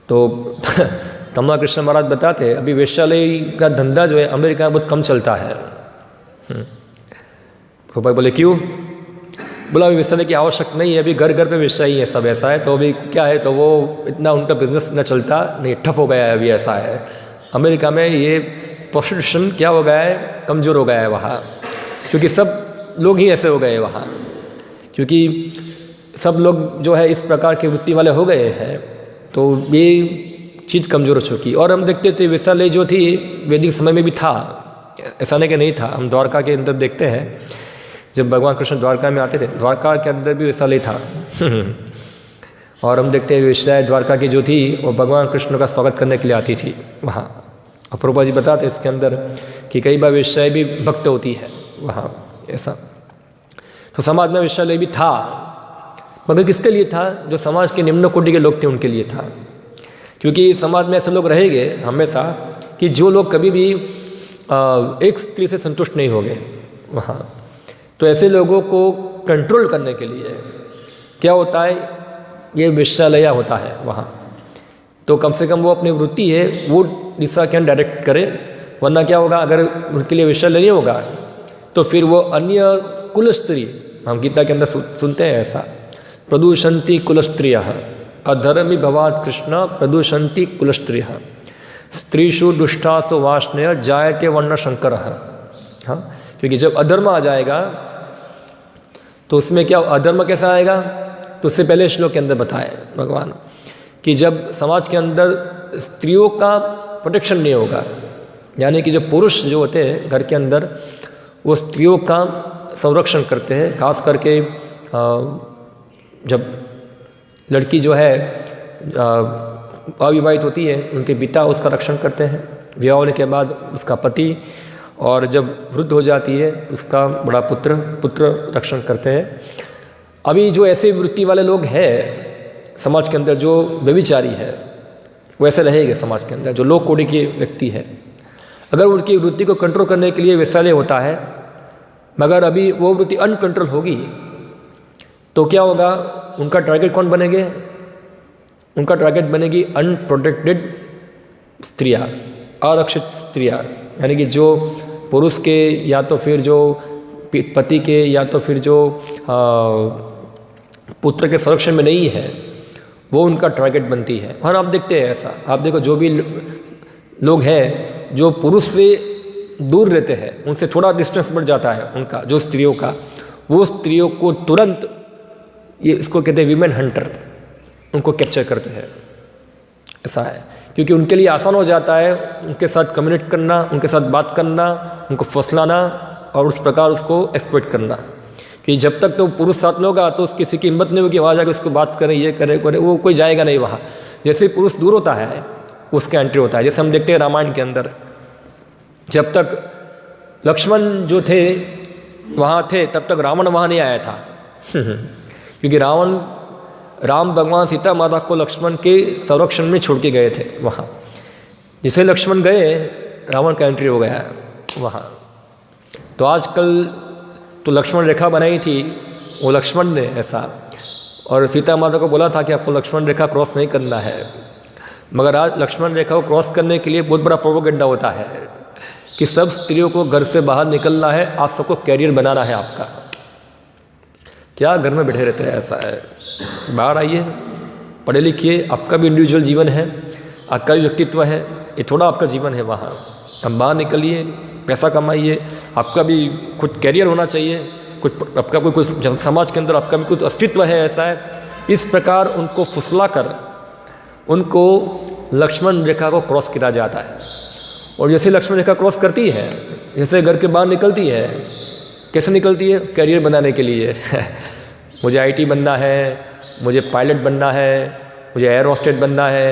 तो तमा कृष्ण महाराज बताते, अभी वेश्यालय का धंधा जो है अमेरिका में बहुत कम चलता है। प्रभुपाद बोले क्यों? बोला अभी वेश्यालय की आवश्यक नहीं है, अभी घर घर पे वेश्या ही है, सब ऐसा है। तो अभी क्या है, तो वो इतना उनका बिजनेस न चलता नहीं, ठप हो गया है अभी, ऐसा है। अमेरिका में ये प्रोस्टिट्यूशन क्या हो गया है, कमज़ोर हो गया है वहाँ, क्योंकि सब लोग ही ऐसे हो गए वहाँ, क्योंकि सब लोग जो है इस प्रकार के वृत्ति वाले हो गए हैं। तो ये चीज़ कमज़ोर हो चुकी। और हम देखते थे वेश्यालय जो थी वैदिक समय में भी था, ऐसा नहीं कि नहीं था। हम द्वारका के अंदर देखते हैं, जब भगवान कृष्ण द्वारका में आते थे, द्वारका के अंदर भी वेश्यालय था। और हम देखते हैं वेश्या द्वारका की जो थी वो भगवान कृष्ण का स्वागत करने के लिए आती थी वहाँ। और प्रभुपाद जी बताते इसके अंदर कि कई बार वेश्या भी भक्त होती है वहाँ, ऐसा। तो समाज में वेश्यालय भी था, मगर किसके लिए था? जो समाज के निम्न कोटि के लोग थे उनके लिए था। क्योंकि समाज में ऐसे लोग रहेंगे हमेशा कि जो लोग कभी भी एक स्त्री से संतुष्ट नहीं होंगे वहाँ। तो ऐसे लोगों को कंट्रोल करने के लिए क्या होता है, ये वेश्यालय होता है वहाँ। तो कम से कम वो अपनी वृत्ति है वो दिशा के डायरेक्ट करे, वरना क्या होगा, अगर उनके लिए वेश्यालय नहीं होगा तो फिर वो अन्य कुल स्त्री, हम गीता के अंदर सुनते हैं ऐसा, प्रदूषंती कुलस्त्रियः अधर्मी भवात् कृष्ण प्रदूषंती कुलस्त्रियः स्त्रीषु दुष्टासु वाष्णय जायते वर्ण शंकरः। हाँ, क्योंकि जब अधर्म आ जाएगा तो उसमें क्या अधर्म कैसा आएगा, तो उससे पहले श्लोक के अंदर बताए भगवान कि जब समाज के अंदर स्त्रियों का प्रोटेक्शन नहीं होगा, यानी कि जो पुरुष जो होते हैं घर के अंदर वो स्त्रियों का संरक्षण करते हैं, खास करके जब लड़की जो है अविवाहित होती है उनके पिता उसका रक्षण करते हैं, विवाह होने के बाद उसका पति, और जब वृद्ध हो जाती है उसका बड़ा पुत्र रक्षण करते हैं। अभी जो ऐसे वृत्ति वाले लोग हैं समाज के अंदर, जो व्यभिचारी है वो ऐसे रहेंगे समाज के अंदर, जो लो कोटि के व्यक्ति है। अगर उनकी वृत्ति को कंट्रोल करने के लिए वैशाल्य होता है, मगर अभी वो वृत्ति अनकंट्रोल होगी तो क्या होगा, उनका टारगेट कौन बनेंगे? उनका टारगेट बनेगी अनप्रोटेक्टेड स्त्रियाँ, आरक्षित स्त्रियाँ, यानी कि जो पुरुष के या तो फिर जो पति के या तो फिर जो पुत्र के संरक्षण में नहीं है, वो उनका टारगेट बनती है। और आप देखते हैं ऐसा, आप देखो जो भी लोग हैं जो पुरुष से दूर रहते हैं, उनसे थोड़ा डिस्टेंस बढ़ जाता है उनका, जो स्त्रियों का, वो स्त्रियों को तुरंत, ये इसको कहते हैं विमेन हंटर, उनको कैप्चर करते हैं। ऐसा है क्योंकि उनके लिए आसान हो जाता है उनके साथ कम्युनिकेट करना, उनके साथ बात करना, उनको फुसलाना और उस प्रकार उसको एक्सप्लॉइट करना। कि जब तक तो पुरुष साथ में होगा तो उसकी किसी की हिम्मत नहीं होगी वहाँ जाकर उसको बात करें, ये करे, वो कोई जाएगा नहीं वहाँ। जैसे ही पुरुष दूर होता है उसका एंट्री होता है। जैसे हम देखते हैं रामायण के अंदर, जब तक लक्ष्मण जो थे वहाँ थे तब तक रावण वहाँ नहीं आया था क्योंकि राम भगवान सीता माता को लक्ष्मण के संरक्षण में छोड़ के गए थे वहाँ। जिसे लक्ष्मण गए रावण का एंट्री हो गया वहाँ। तो आजकल तो लक्ष्मण रेखा बनाई थी वो लक्ष्मण ने ऐसा, और सीता माता को बोला था कि आपको लक्ष्मण रेखा क्रॉस नहीं करना है, मगर आज लक्ष्मण रेखा को क्रॉस करने के लिए बहुत बड़ा प्रोपेगेंडा होता है कि सब स्त्रियों को घर से बाहर निकलना है, आप सबको कैरियर बनाना है आपका। क्या घर में बैठे रहते हैं? ऐसा है, बाहर आइए, पढ़े लिखिए, आपका भी इंडिविजुअल जीवन है, आपका भी व्यक्तित्व है, ये थोड़ा आपका जीवन है वहाँ। हम बाहर निकलिए, पैसा कमाइए, आपका भी खुद कैरियर होना चाहिए, कुछ आपका कोई कुछ समाज के अंदर आपका भी कुछ अस्तित्व है। ऐसा है, इस प्रकार उनको फुसला कर उनको लक्ष्मण रेखा को क्रॉस किया जाता है। और जैसे लक्ष्मण रेखा क्रॉस करती है, जैसे घर के बाहर निकलती है, कैसे निकलती है? कैरियर बनाने के लिए मुझे आईटी बनना है, मुझे पायलट बनना है, मुझे एयर होस्टेस बनना है,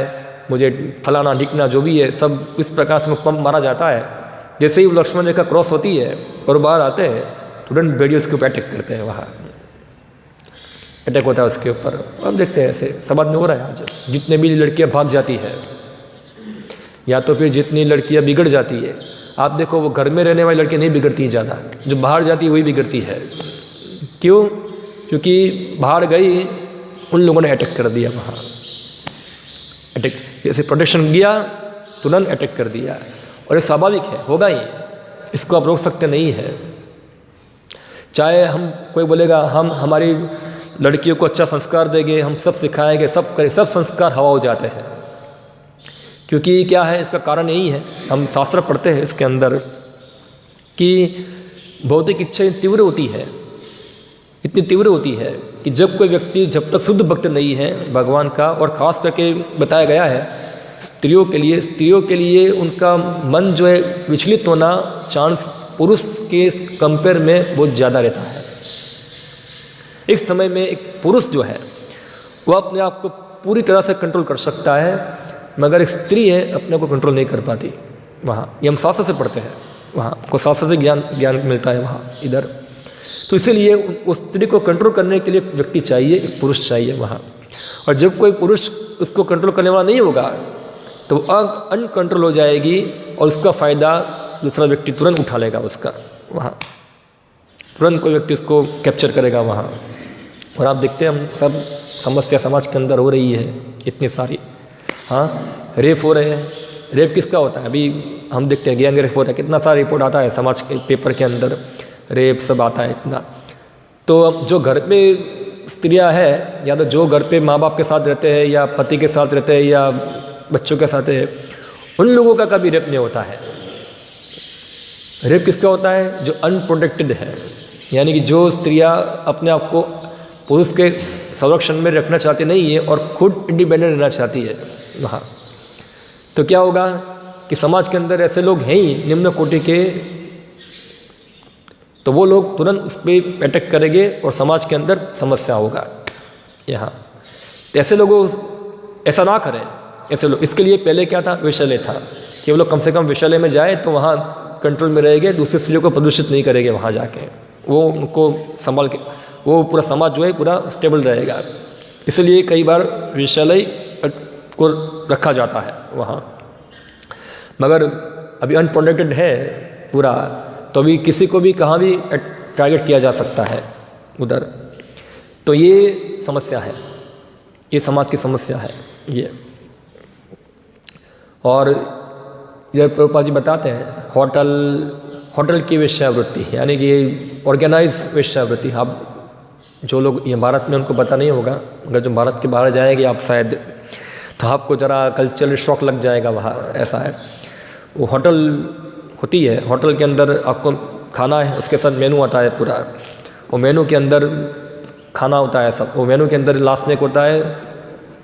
मुझे फलाना ढिकना जो भी है, सब इस प्रकार से पंप मारा जाता है। जैसे ही लक्ष्मण रेखा क्रॉस होती है और बाहर आते हैं, तुरंत बेड़ी उसके ऊपर अटैक करते हैं, वहाँ अटैक होता है उसके ऊपर। अब देखते हैं ऐसे समाज में हो रहा है आज। जितने भी लड़कियाँ भाग जाती है या तो फिर जितनी लड़कियाँ बिगड़ जाती है, आप देखो वो घर में रहने वाली लड़कियाँ नहीं बिगड़ती ज़्यादा, जो बाहर जाती है वही बिगड़ती है। क्यों? क्योंकि बाहर गई, उन लोगों ने अटैक कर दिया वहाँ, अटैक, जैसे प्रोटेक्शन गया तुरंत अटैक कर दिया। और ये स्वाभाविक है, होगा ही, इसको आप रोक सकते नहीं है। चाहे हम कोई बोलेगा हम हमारी लड़कियों को अच्छा संस्कार देंगे, हम सब सिखाएंगे, सब करें, सब संस्कार हवा हो जाते हैं। क्योंकि क्या है, इसका कारण यही है, हम शास्त्र पढ़ते हैं इसके अंदर कि भौतिक इच्छा तीव्र होती है, इतनी तीव्र होती है कि जब कोई व्यक्ति जब तक शुद्ध भक्त नहीं है भगवान का, और ख़ास करके बताया गया है स्त्रियों के लिए उनका मन जो है विचलित होना चांस पुरुष के कंपेयर में बहुत ज़्यादा रहता है। एक समय में एक पुरुष जो है वो अपने आप को पूरी तरह से कंट्रोल कर सकता है, मगर एक स्त्री है अपने को कंट्रोल नहीं कर पाती। वहाँ ये हम शास्त्र से पढ़ते हैं, वहाँ को शास्त्र से ज्ञान मिलता है वहाँ इधर। तो इसीलिए उस स्त्री को कंट्रोल करने के लिए एक व्यक्ति चाहिए, एक पुरुष चाहिए वहाँ। और जब कोई पुरुष उसको कंट्रोल करने वाला नहीं होगा तो अनकंट्रोल हो जाएगी और उसका फ़ायदा दूसरा व्यक्ति तुरंत उठा लेगा उसका, वहाँ तुरंत कोई व्यक्ति उसको कैप्चर करेगा वहाँ। और आप देखते हैं हम सब समस्या समाज के अंदर हो रही है इतनी सारी। हाँ, रेप हो रहे हैं। रेप किसका होता है? अभी हम देखते हैं गैंग रेप होता है, कितना सारा रिपोर्ट आता है समाज के पेपर के अंदर, रेप सब आता है इतना। तो अब जो घर पे स्त्रियां है, या तो जो घर पे माँ बाप के साथ रहते हैं या पति के साथ रहते हैं या बच्चों के साथ है, उन लोगों का कभी रेप नहीं होता है। रेप किसका होता है? जो अनप्रोटेक्टेड है, यानी कि जो स्त्रियां अपने आप को पुरुष के संरक्षण में रखना चाहती नहीं है और खुद इंडिपेंडेंट रहना चाहती है वहाँ। तो क्या होगा कि समाज के अंदर ऐसे लोग हैं ही निम्न कोटि के, तो वो लोग तुरंत उस पर अटैक करेंगे और समाज के अंदर समस्या होगा यहाँ। ऐसे लोगों ऐसा ना करें, ऐसे लोग। इसके लिए पहले क्या था? विषालय था कि वो लोग कम से कम विषालय में जाए तो वहाँ कंट्रोल में रहेंगे, दूसरी स्त्रियों को प्रदूषित नहीं करेंगे वहाँ जाके, वो उनको संभाल के, वो पूरा समाज जो है पूरा स्टेबल रहेगा। इसलिए कई बार वेश्यालय को रखा जाता है वहाँ, मगर अभी अनप्रोटेक्टेड है पूरा, तो अभी किसी को भी कहाँ भी टारगेट किया जा सकता है उधर। तो ये समस्या है, ये समाज की समस्या है ये। और ये प्रभुपाद जी बताते हैं होटल की वेश्यावृत्ति, यानी कि ऑर्गेनाइज वेश्यावृत्ति। आप जो लोग ये भारत में, उनको पता नहीं होगा, अगर जो भारत के बाहर जाएंगे आप शायद, तो आपको ज़रा कल्चरल शॉक लग जाएगा वहाँ। ऐसा है, वो होटल होती है, होटल के अंदर आपको खाना है, उसके साथ मेनू आता है पूरा, वो मेनू के अंदर खाना होता है सब, वो मेनू के अंदर लास्ट में होता है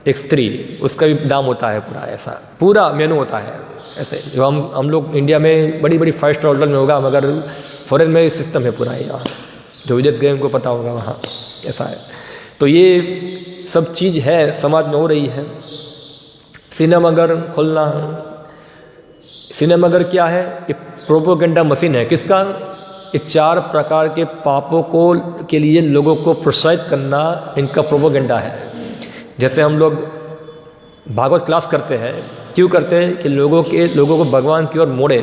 एक स्त्री, उसका भी दाम होता है पूरा, ऐसा पूरा मेनू होता है। ऐसे जो हम लोग इंडिया में बड़ी बड़ी 5 स्टार होटल में होगा, मगर फॉरेन में सिस्टम है पूरा यहाँ, जो विदेश गए उनको पता होगा वहाँ, ऐसा है। तो ये सब चीज़ है समाज में हो रही है। सिनेमाघर खोलना, सिनेमाघर क्या है? ये प्रोपोगेंडा मशीन है। किसका? ये 4 प्रकार के पापों को के लिए लोगों को प्रोत्साहित करना इनका प्रोपोगेंडा है। जैसे हम लोग भागवत क्लास करते हैं, क्यों करते हैं? कि लोगों को भगवान की ओर मोड़े,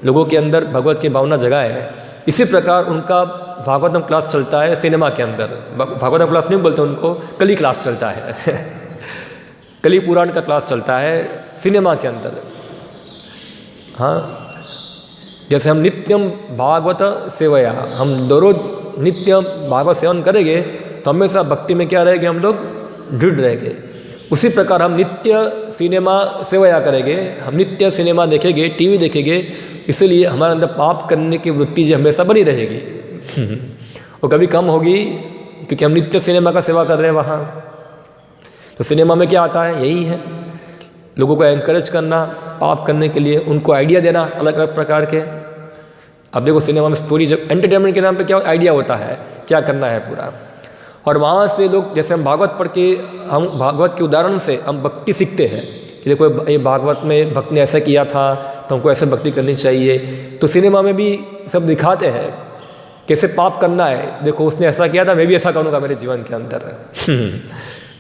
लोगों के अंदर भगवत की भावना जगाए। इसी प्रकार उनका भागवतम क्लास चलता है सिनेमा के अंदर। भागवतम क्लास नहीं बोलते उनको, कली क्लास चलता है कली पुराण का क्लास चलता है सिनेमा के अंदर। हाँ, जैसे हम नित्यम भागवत सेवया, हम रोज नित्य भागवत सेवन करेंगे तो हमेशा भक्ति में क्या रहेंगे? हम लोग दृढ़ रहेंगे। उसी प्रकार हम नित्य सिनेमा सेवया करेंगे, हम नित्य सिनेमा देखेंगे, टीवी देखेंगे, इसलिए हमारे अंदर पाप करने की वृत्ति जो हमेशा बनी रहेगी वो कभी कम होगी, क्योंकि हम नित्य सिनेमा का सेवा कर रहे हैं वहाँ। तो सिनेमा में क्या आता है? यही है, लोगों को एनकरेज करना पाप करने के लिए, उनको आइडिया देना अलग अलग प्रकार के। अब देखो सिनेमा में स्टोरी, जब एंटरटेनमेंट के नाम पे क्या आइडिया होता है, क्या करना है पूरा। और वहाँ से लोग, जैसे हम भागवत पढ़ के, हम भागवत के उदाहरण से हम भक्ति सीखते हैं कि देखो ये भागवत में भक्त ने ऐसा किया था तो हमको ऐसे भक्ति करनी चाहिए। तो सिनेमा में भी सब दिखाते हैं कैसे पाप करना है, देखो उसने ऐसा किया था, मैं भी ऐसा करूँगा मेरे जीवन के अंदर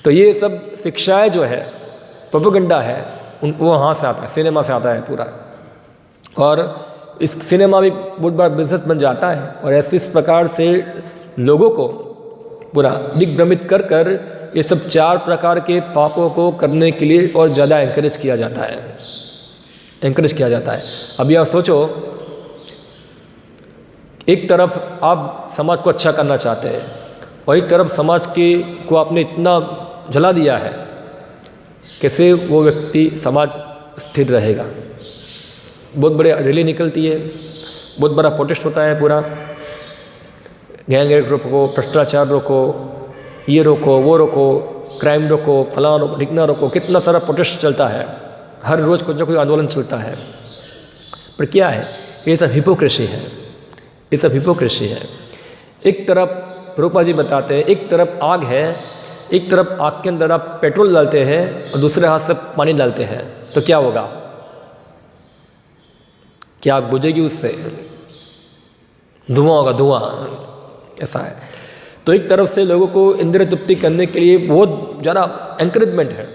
तो ये सब शिक्षाएँ जो है, प्रोपेगेंडा है, वो वहाँ से आता है, सिनेमा से आता है पूरा। और इस सिनेमा भी बहुत बड़ा बिजनेस बन जाता है, और ऐसे इस प्रकार से लोगों को पूरा दिग्भ्रमित कर कर ये सब 4 प्रकार के पापों को करने के लिए और ज़्यादा एंकरेज किया जाता है, एंकरेज किया जाता है। अभी आप सोचो, एक तरफ आप समाज को अच्छा करना चाहते हैं और एक तरफ समाज को आपने इतना जला दिया है, कैसे वो व्यक्ति समाज स्थिर रहेगा? बहुत बड़ी रैली निकलती है, बहुत बड़ा प्रोटेस्ट होता है पूरा, गैंग रेप रोको, भ्रष्टाचार रोको, ये रोको, वो रोको, क्राइम रोको, फलाना रोको, ढिकना रोको, कितना सारा प्रोटेस्ट चलता है, हर रोज़ कुछ ना कोई आंदोलन चलता है। पर क्या है? ये सब हिपोक्रेसी है, ये सब हिपोक्रेसी है। एक तरफ प्रभुपाद जी बताते हैं, एक तरफ आग है, एक तरफ आग के अंदर आप पेट्रोल डालते हैं और दूसरे हाथ से पानी डालते हैं, तो क्या होगा? क्या आग बुझेगी? उससे धुआं होगा, धुआं। ऐसा है। तो एक तरफ से लोगों को इंद्रिय तृप्ति करने के लिए बहुत ज़्यादा एनकरेजमेंट है।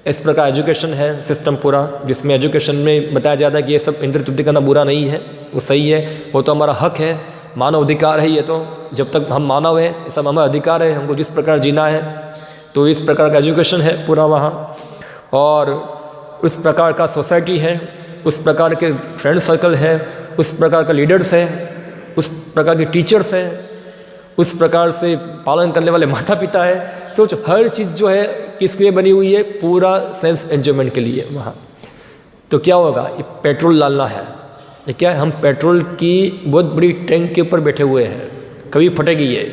इस प्रकार एजुकेशन है सिस्टम पूरा, जिसमें एजुकेशन में बताया जाता है कि ये सब इंद्रिय तृप्ति करना बुरा नहीं है, वो सही है, वो तो हमारा हक है, मानव अधिकार है। ये तो जब तक हम मानव हैं, ये सब हमारा अधिकार है, हमको जिस प्रकार जीना है। तो इस प्रकार का एजुकेशन है पूरा वहाँ, और उस प्रकार का सोसाइटी है, उस प्रकार के फ्रेंड सर्कल है, उस प्रकार का लीडर्स है, उस प्रकार के टीचर्स हैं, उस प्रकार से पालन करने वाले माता पिता है। सोचो, हर चीज़ जो है किसके लिए बनी हुई है? पूरा सेल्फ एंजॉयमेंट के लिए वहाँ। तो क्या होगा? ये पेट्रोल डालना है, ये क्या है? हम पेट्रोल की बहुत बड़ी टैंक के ऊपर बैठे हुए हैं, कभी फटेगी ये,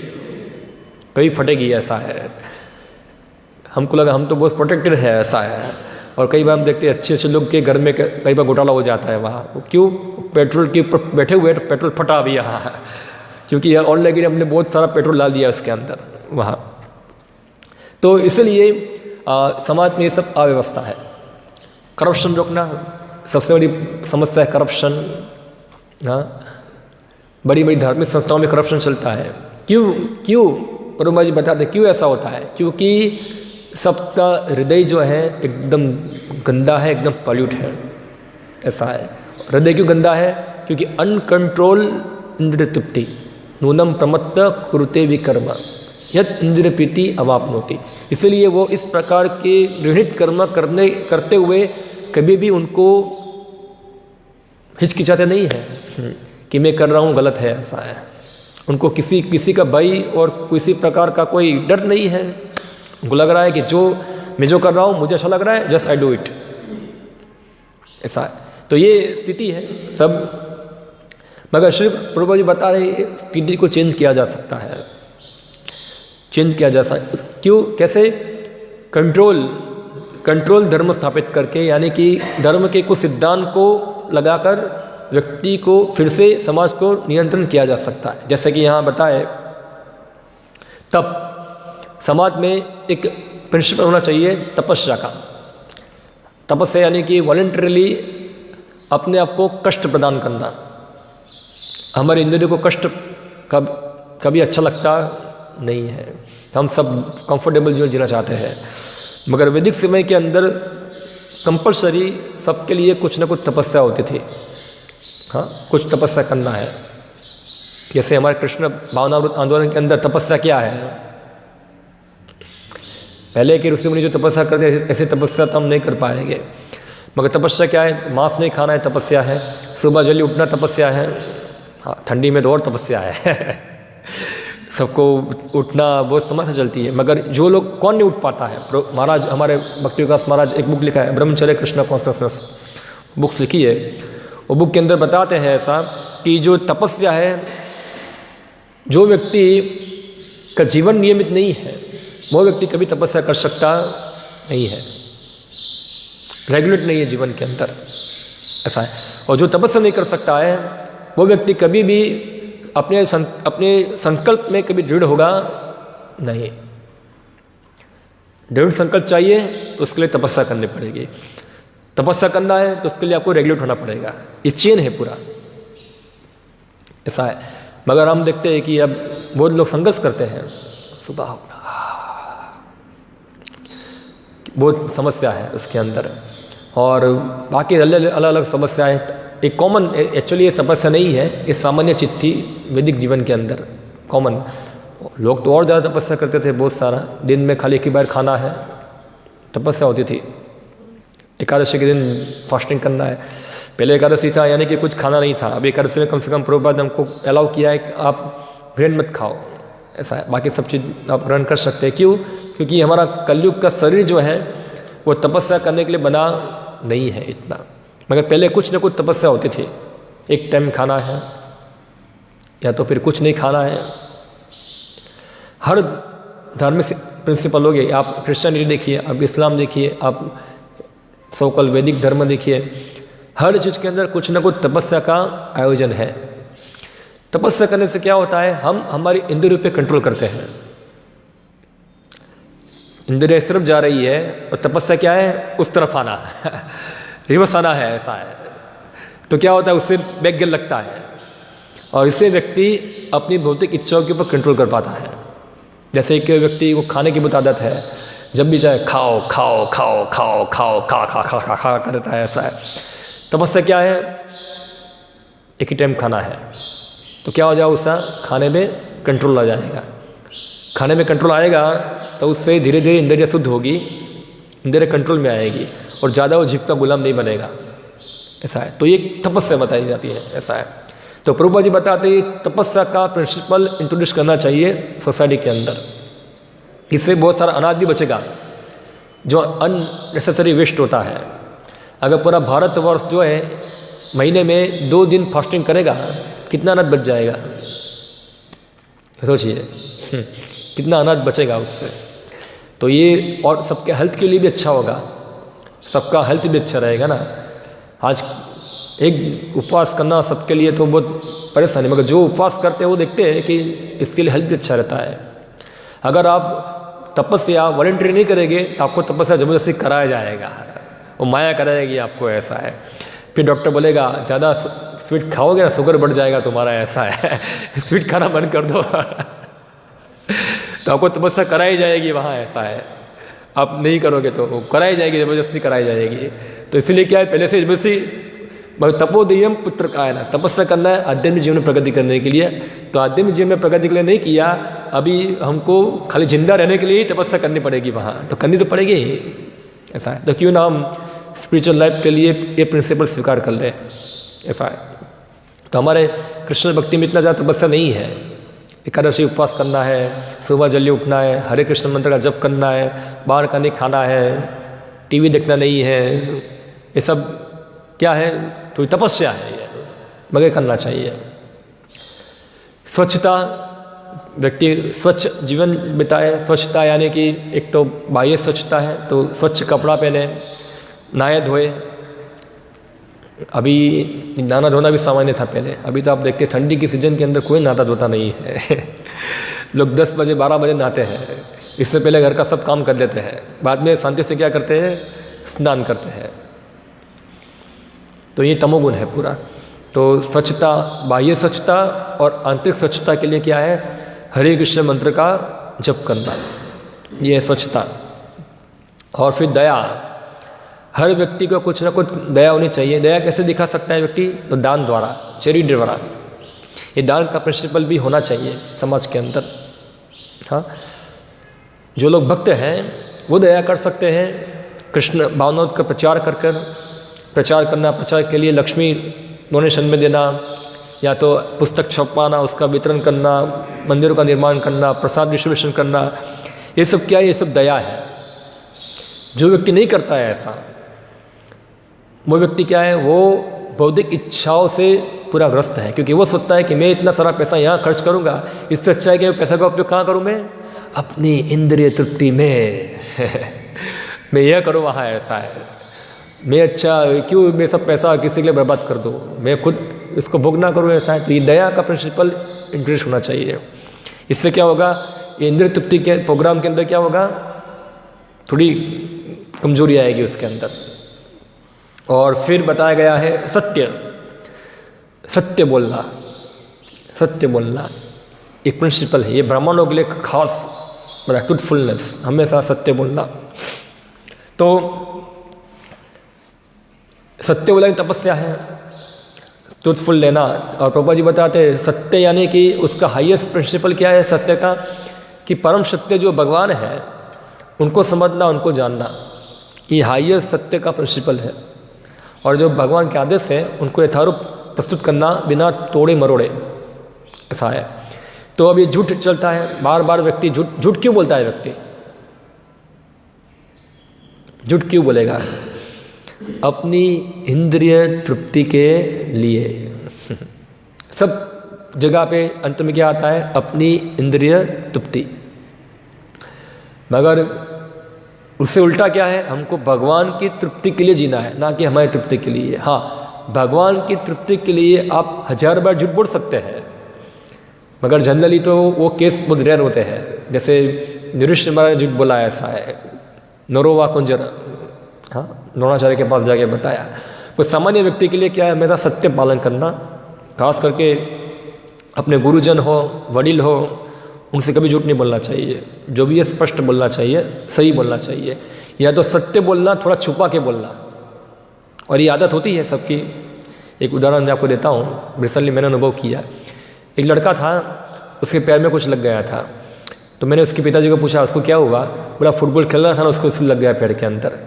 कभी फटेगी, ऐसा है। हमको लगा हम तो बहुत प्रोटेक्टेड है, ऐसा है। और कई बार हम देखते हैं अच्छे अच्छे लोग के घर में कई बार घोटाला हो जाता है वहाँ। क्यों? पेट्रोल के ऊपर बैठे हुए हैं, तो पेट्रोल फटा अभी यहाँ है, क्योंकि ऑलरेडी हमने बहुत सारा पेट्रोल डाल दिया उसके अंदर वहाँ। तो इसलिए समाज में ये सब अव्यवस्था है। करप्शन रोकना सबसे बड़ी समस्या है, करप्शन। हाँ, बड़ी बड़ी धार्मिक संस्थाओं में करप्शन चलता है। क्यों प्रभुपा जी बताते क्यों ऐसा होता है? क्योंकि सबका हृदय जो है एकदम गंदा है, एकदम पॉल्यूट है, ऐसा है। हृदय क्यों गंदा है? क्योंकि अनकंट्रोल इंद्रिय तृप्ति नूनम प्रमत्त कुरुते विकर्म यद इंद्रिय प्रीति अवापनोति। इसलिए वो इस प्रकार के घृणित कर्म करते हुए कभी भी उनको हिचकिचाते नहीं है कि मैं कर रहा हूँ गलत है, ऐसा है। उनको किसी का भय और किसी प्रकार का कोई डर नहीं है। उनको लग रहा है कि मैं जो कर रहा हूँ मुझे अच्छा लग रहा है, जस्ट आई डू इट, ऐसा है। तो ये स्थिति है सब। मगर श्री प्रभुपा जी बता रहे स्थिति को चेंज किया जा सकता है, चेंज किया जा सकता। क्यों? कैसे? कंट्रोल धर्म स्थापित करके, यानी कि धर्म के कुछ सिद्धांत को लगाकर व्यक्ति को फिर से समाज को नियंत्रण किया जा सकता है। जैसे कि यहाँ बताए तप, समाज में एक प्रिंसिपल होना चाहिए तपस्या का। तपस्या यानी कि वॉलंटरीली अपने आप को कष्ट प्रदान करना। हमारे इंद्रियों को कष्ट कभी अच्छा लगता नहीं है, हम सब कंफर्टेबल जीवन जीना चाहते हैं। मगर वैदिक समय के अंदर कंपलसरी सबके लिए कुछ ना कुछ तपस्या होती थी। हाँ, कुछ तपस्या करना है। जैसे हमारे कृष्ण भावनामृत आंदोलन के अंदर तपस्या क्या है? पहले के ऋषि मुनि जो तपस्या करते थे ऐसे तपस्या तो हम नहीं कर पाएंगे। मगर तपस्या क्या है? मांस नहीं खाना है, तपस्या है। सुबह जल्दी उठना तपस्या है। हाँ, ठंडी में तो और तपस्या है सबको उठना बहुत समस्या चलती है। मगर जो लोग, कौन नहीं उठ पाता है? महाराज, हमारे भक्ति विकास महाराज एक बुक लिखा है, ब्रह्मचर्य कृष्ण कॉन्शसनेस बुक्स लिखी है। वो बुक के अंदर बताते हैं ऐसा कि जो तपस्या है, जो व्यक्ति का जीवन नियमित नहीं है वो व्यक्ति कभी तपस्या कर सकता नहीं है, रेगुलेट नहीं है जीवन के अंदर, ऐसा है। और जो तपस्या नहीं कर सकता है वो व्यक्ति कभी भी अपने संकल्प में कभी दृढ़ होगा नहीं। दृढ़ संकल्प चाहिए तो उसके लिए तपस्या करनी पड़ेगी। तपस्या करना है तो उसके लिए आपको रेगुलेट होना पड़ेगा। ये चेन है पूरा, ऐसा है। मगर हम देखते हैं कि अब बहुत लोग संघर्ष करते हैं, सुबह उठना, बहुत समस्या है उसके अंदर, और बाकी अलग अलग समस्याएं। एक कॉमन, एक्चुअली ये समस्या नहीं है, ये सामान्य चित्त थी वैदिक जीवन के अंदर कॉमन। लोग तो और ज़्यादा तपस्या करते थे, बहुत सारा। दिन में खाली एक ही बार खाना है, तपस्या होती थी। एकादशी के दिन फास्टिंग करना है। पहले एकादशी था यानी कि कुछ खाना नहीं था। अब एकादशी में कम से कम प्रभुपाद ने हमको अलाउ किया है कि आप ग्रेन मत खाओ, ऐसा है। बाकी सब चीज़ आप ग्रहण कर सकते हैं। क्यों? क्योंकि हमारा कलयुग का शरीर जो है वो तपस्या करने के लिए बना नहीं है इतना। मगर पहले कुछ ना कुछ तपस्या होती थी। एक टाइम खाना है या तो फिर कुछ नहीं खाना है। हर धार्मिक प्रिंसिपल हो गए, आप क्रिश्चियनिटी देखिए, आप इस्लाम देखिए, आप सोकल वैदिक धर्म देखिए, हर चीज़ के अंदर कुछ ना कुछ तपस्या का आयोजन है। तपस्या करने से क्या होता है? हम हमारी इंद्रियों पे कंट्रोल करते हैं। इंद्रिय सिर्फ जा रही है और तपस्या क्या है? उस तरफ आना रिवर्स आना है, ऐसा है। तो क्या होता है? उससे बैक गियर लगता है और इससे व्यक्ति अपनी भौतिक इच्छाओं के ऊपर कंट्रोल कर पाता है। जैसे एक व्यक्ति को खाने की बहुत आदत है, जब भी चाहे खाओ खाओ खाओ खाओ खाओ खा खा खा खा खा करता है, ऐसा है। तपस्या क्या है? एक ही टाइम खाना है। तो क्या हो जाए? उसका खाने में कंट्रोल आ जाएगा। खाने में कंट्रोल आएगा तो उससे धीरे धीरे इंद्रिय शुद्ध होगी, इंद्रिय कंट्रोल में आएगी और ज़्यादा वो जीव का गुलाम नहीं बनेगा, ऐसा है। तो ये तपस्या बताई जाती है, ऐसा है। तो प्रभुपाद जी बताते हैं तपस्या का प्रिंसिपल इंट्रोड्यूस करना चाहिए सोसाइटी के अंदर। इससे बहुत सारा अनाज भी बचेगा जो अननेसेसरी वेस्ट होता है। अगर पूरा भारतवर्ष जो है महीने में 2 दिन फास्टिंग करेगा, कितना अनाज बच जाएगा? सोचिए कितना अनाज बचेगा उससे। तो ये और सबके हेल्थ के लिए भी अच्छा होगा, सबका हेल्थ भी अच्छा रहेगा ना। आज एक उपवास करना सबके लिए तो बहुत परेशानी, मगर जो उपवास करते हैं वो देखते हैं कि इसके लिए हेल्थ भी अच्छा रहता है। अगर आप तपस्या वॉलंटरी नहीं करेंगे तो आपको तपस्या ज़बरदस्ती कराया जाएगा, वो माया कराएगी आपको, ऐसा है। फिर डॉक्टर बोलेगा ज़्यादा स्वीट खाओगे ना शुगर बढ़ जाएगा तुम्हारा, ऐसा है स्वीट खाना बंद कर दो तो आपको तपस्या कराई जाएगी वहाँ, ऐसा है। आप नहीं करोगे तो वो कराई जाएगी, ज़बरदस्ती कराई जाएगी। तो इसलिए क्या है, पहले से ज़बरदस्ती तपोदेयम पुत्र का है ना, तपस्या करना है आध्यात्मिक जीवन में प्रगति करने के लिए। तो आध्यात्मिक जीवन में प्रगति के लिए नहीं किया, अभी हमको खाली जिंदा रहने के लिए ही तपस्या करनी पड़ेगी वहाँ, तो करनी तो पड़ेगी ही, ऐसा है। तो क्यों ना हम स्पिरिचुअल लाइफ के लिए ये प्रिंसिपल स्वीकार कर लें, ऐसा है। तो हमारे कृष्ण भक्ति में इतना ज़्यादा तपस्या नहीं है। एकादशी उपवास करना है, सुबह जल्दी उठना है, हरे कृष्ण मंत्र का जप करना है, बाहर का नहीं खाना है, टीवी देखना नहीं है, ये सब क्या है, तो तपस्या है, ये मगर करना चाहिए। स्वच्छता, व्यक्ति स्वच्छ जीवन बिताए। स्वच्छता यानी कि एक तो बाह्य स्वच्छता है, तो स्वच्छ कपड़ा पहने, नहाए धोए। अभी नहाना धोना भी सामान्य था पहले, अभी तो आप देखते हैं ठंडी की सीजन के अंदर कोई नहाता धोता नहीं है लोग 10 बजे 12 बजे नहाते हैं, इससे पहले घर का सब काम कर लेते हैं, बाद में शांति से क्या करते हैं, स्नान करते हैं। तो ये तमोगुण है पूरा। तो स्वच्छता, बाह्य स्वच्छता और आंतरिक स्वच्छता के लिए क्या है, हरे कृष्ण मंत्र का जप करना, ये है स्वच्छता। और फिर दया, हर व्यक्ति को कुछ ना कुछ दया होनी चाहिए। दया कैसे दिखा सकता है व्यक्ति, तो दान द्वारा, चैरिटी द्वारा। ये दान का प्रिंसिपल भी होना चाहिए समाज के अंदर। हाँ, जो लोग भक्त हैं वो दया कर सकते हैं, कृष्ण भावनाओं का प्रचार प्रचार करना, प्रचार के लिए लक्ष्मी डोनेशन में देना, या तो पुस्तक छपवाना, उसका वितरण करना, मंदिरों का निर्माण करना, प्रसाद डिस्ट्रीब्यूशन करना, ये सब क्या है, ये सब दया है। जो व्यक्ति नहीं करता है ऐसा, वो व्यक्ति क्या है, वो बौद्धिक इच्छाओं से पूरा ग्रस्त है, क्योंकि वो सोचता है कि मैं इतना सारा पैसा यहाँ खर्च करूँगा, इससे अच्छा है कि पैसा का उपयोग कहाँ करूँ, मैं अपनी इंद्रिय तृप्ति में मैं यह करूँ वहाँ, ऐसा है। मैं अच्छा क्यों मैं सब पैसा किसी के लिए बर्बाद कर दूँ, मैं खुद इसको भोग ना करूँ, ऐसा है। तो ये दया का प्रिंसिपल इंट्रोड्यूस होना चाहिए। इससे क्या होगा, ये इंद्रिय तृप्ति के प्रोग्राम के अंदर क्या होगा, थोड़ी कमजोरी आएगी उसके अंदर। और फिर बताया गया है सत्य बोलना, सत्य बोलना एक प्रिंसिपल है, ये ब्राह्मणों के लिए खास ट्रूथफुलनेस, हमेशा सत्य बोलना। तो सत्य बोलना तपस्या है, ट्रूथफुल लेना। और प्रभुपाद जी बताते हैं सत्य यानी कि उसका हाईएस्ट प्रिंसिपल क्या है सत्य का, कि परम सत्य जो भगवान है उनको समझना, उनको जानना, ये हाईएस्ट सत्य का प्रिंसिपल है। और जो भगवान के आदेश है उनको यथारूप प्रस्तुत करना बिना तोड़े मरोड़े, ऐसा है। तो अब ये झूठ चलता है, बार बार व्यक्ति झूठ क्यों बोलता है, व्यक्ति झूठ क्यों बोलेगा, अपनी इंद्रिय तृप्ति के लिए सब जगह पे अंत में क्या आता है, अपनी इंद्रिय तृप्ति। मगर उससे उल्टा क्या है, हमको भगवान की तृप्ति के लिए जीना है, ना कि हमारी तृप्ति के लिए। हाँ, भगवान की तृप्ति के लिए आप 1000 बार झूठ बोल सकते हैं, मगर जनरली तो वो केस बहुत रेयर होते हैं। जैसे युधिष्ठिर महाराज ने झूठ बोला, ऐसा है, नरोवा कुंजर, हाँ, द्रोणाचार्य के पास जाके बताया। कोई सामान्य व्यक्ति के लिए क्या है, हमेशा सत्य पालन करना, खास करके अपने गुरुजन हो, वडील हो, उनसे कभी झूठ नहीं बोलना चाहिए। जो भी है स्पष्ट बोलना चाहिए, सही बोलना चाहिए, या तो सत्य बोलना, थोड़ा छुपा के बोलना। और ये आदत होती है सबकी। एक उदाहरण मैं आपको देता हूँ, रिसेंटली मैंने अनुभव किया। एक लड़का था, उसके पैर में कुछ लग गया था, तो मैंने उसके पिताजी को पूछा उसको क्या हुआ, बोला फुटबॉल खेल रहा था ना, उसको लग गया पैर के अंदर।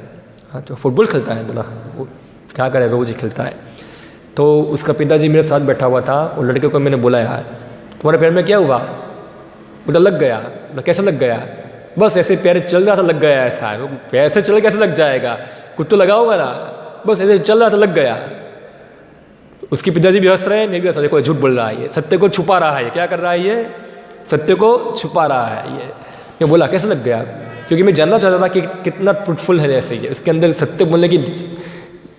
हाँ, तो फुटबॉल खेलता है, बोला वो क्या करे, रोज ही खेलता है। तो उसका पिताजी मेरे साथ बैठा हुआ था, वो लड़के को मैंने बुलाया, तुम्हारे पैर में क्या हुआ, बोला लग गया। बोला कैसे लग गया, बस ऐसे पैर चल रहा था लग गया। ऐसा है, पैर से चल कैसे लग जाएगा, कुछ तो लगा होगा ना, बस ऐसे चल रहा था लग गया। उसके पिताजी भी हंस रहे हैं, मैं भी हंस रहा, देखो झूठ बोल रहा है, ये सत्य को छुपा रहा है। क्या कर रहा है ये, सत्य को छुपा रहा है ये। मैं बोला कैसे लग गया, क्योंकि मैं जानना चाहता था कि कितना ट्रूथफुल है, ऐसे ही इसके अंदर सत्य बोलने की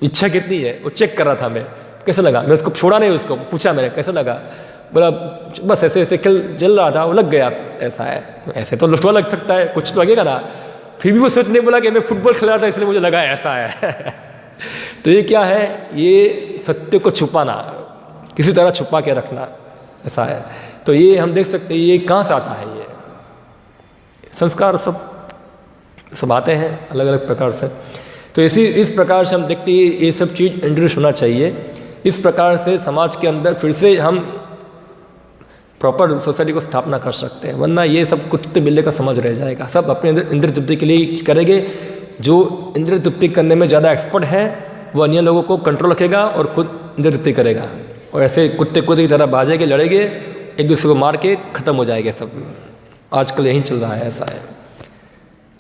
इच्छा कितनी है, वो चेक कर रहा था मैं। कैसे लगा, मैं उसको छोड़ा नहीं, उसको पूछा मैंने कैसे लगा, बोला बस ऐसे ऐसे चल रहा था, वो लग गया। ऐसा है, ऐसे तो लुटवा लग सकता है, कुछ तो लगेगा ना। फिर भी वो सोच नहीं बोला कि मैं फुटबॉल खेल रहा था इसलिए मुझे लगा, ऐसा है तो ये क्या है, ये सत्य को छुपाना, किसी तरह छुपा के रखना, ऐसा है। तो ये हम देख सकते हैं ये कहाँ से आता है, ये संस्कार सब आते हैं अलग अलग प्रकार से। तो इस प्रकार से हम देखते हैं ये सब चीज़ इंट्रोड्यूस होना चाहिए। इस प्रकार से समाज के अंदर फिर से हम प्रॉपर सोसाइटी को स्थापना कर सकते हैं, वरना ये सब कुत्ते बिल्ले का समझ रह जाएगा। सब अपने इंद्र तृप्ति के लिए करेंगे। जो इंद्र तृप्ति करने में ज़्यादा एक्सपर्ट है वो अन्य लोगों को कंट्रोल रखेगा और खुद इंद्र तृप्ति करेगा, और ऐसे कुत्ते की तरह भागेंगे, लड़ेंगे, एक दूसरे को मार के ख़त्म हो जाएंगे सब। आजकल यही चल रहा है, ऐसा है।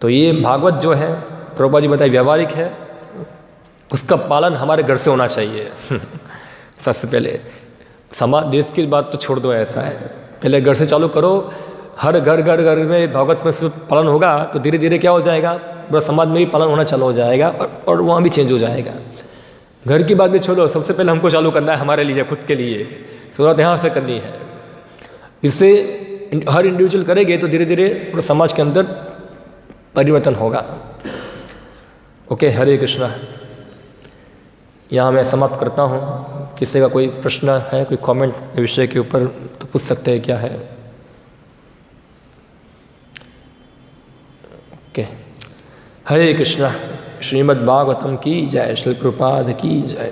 तो ये भागवत जो है प्रभुपाद जी बताए व्यवहारिक है, उसका पालन हमारे घर से होना चाहिए। सबसे पहले समाज देश की बात तो छोड़ दो, ऐसा है, पहले घर से चालू करो। हर घर में भागवत में से पालन होगा तो धीरे धीरे क्या हो जाएगा, पूरा समाज में भी पालन होना चालू हो जाएगा, और वहाँ भी चेंज हो जाएगा। घर की बात भी छोड़ो, सबसे पहले हमको चालू करना है हमारे लिए, खुद के लिए शुरुआत यहाँ से करनी है। इससे हर इंडिविजुअल करेंगे तो धीरे धीरे पूरे समाज के अंदर परिवर्तन होगा। ओके, हरे कृष्णा। यहाँ मैं समाप्त करता हूँ। किसी का कोई प्रश्न है, कोई कमेंट विषय के ऊपर तो पूछ सकते हैं, क्या है? ओके, हरे कृष्णा। श्रीमद् भागवतम की जय, श्री प्रभुपाद की जय।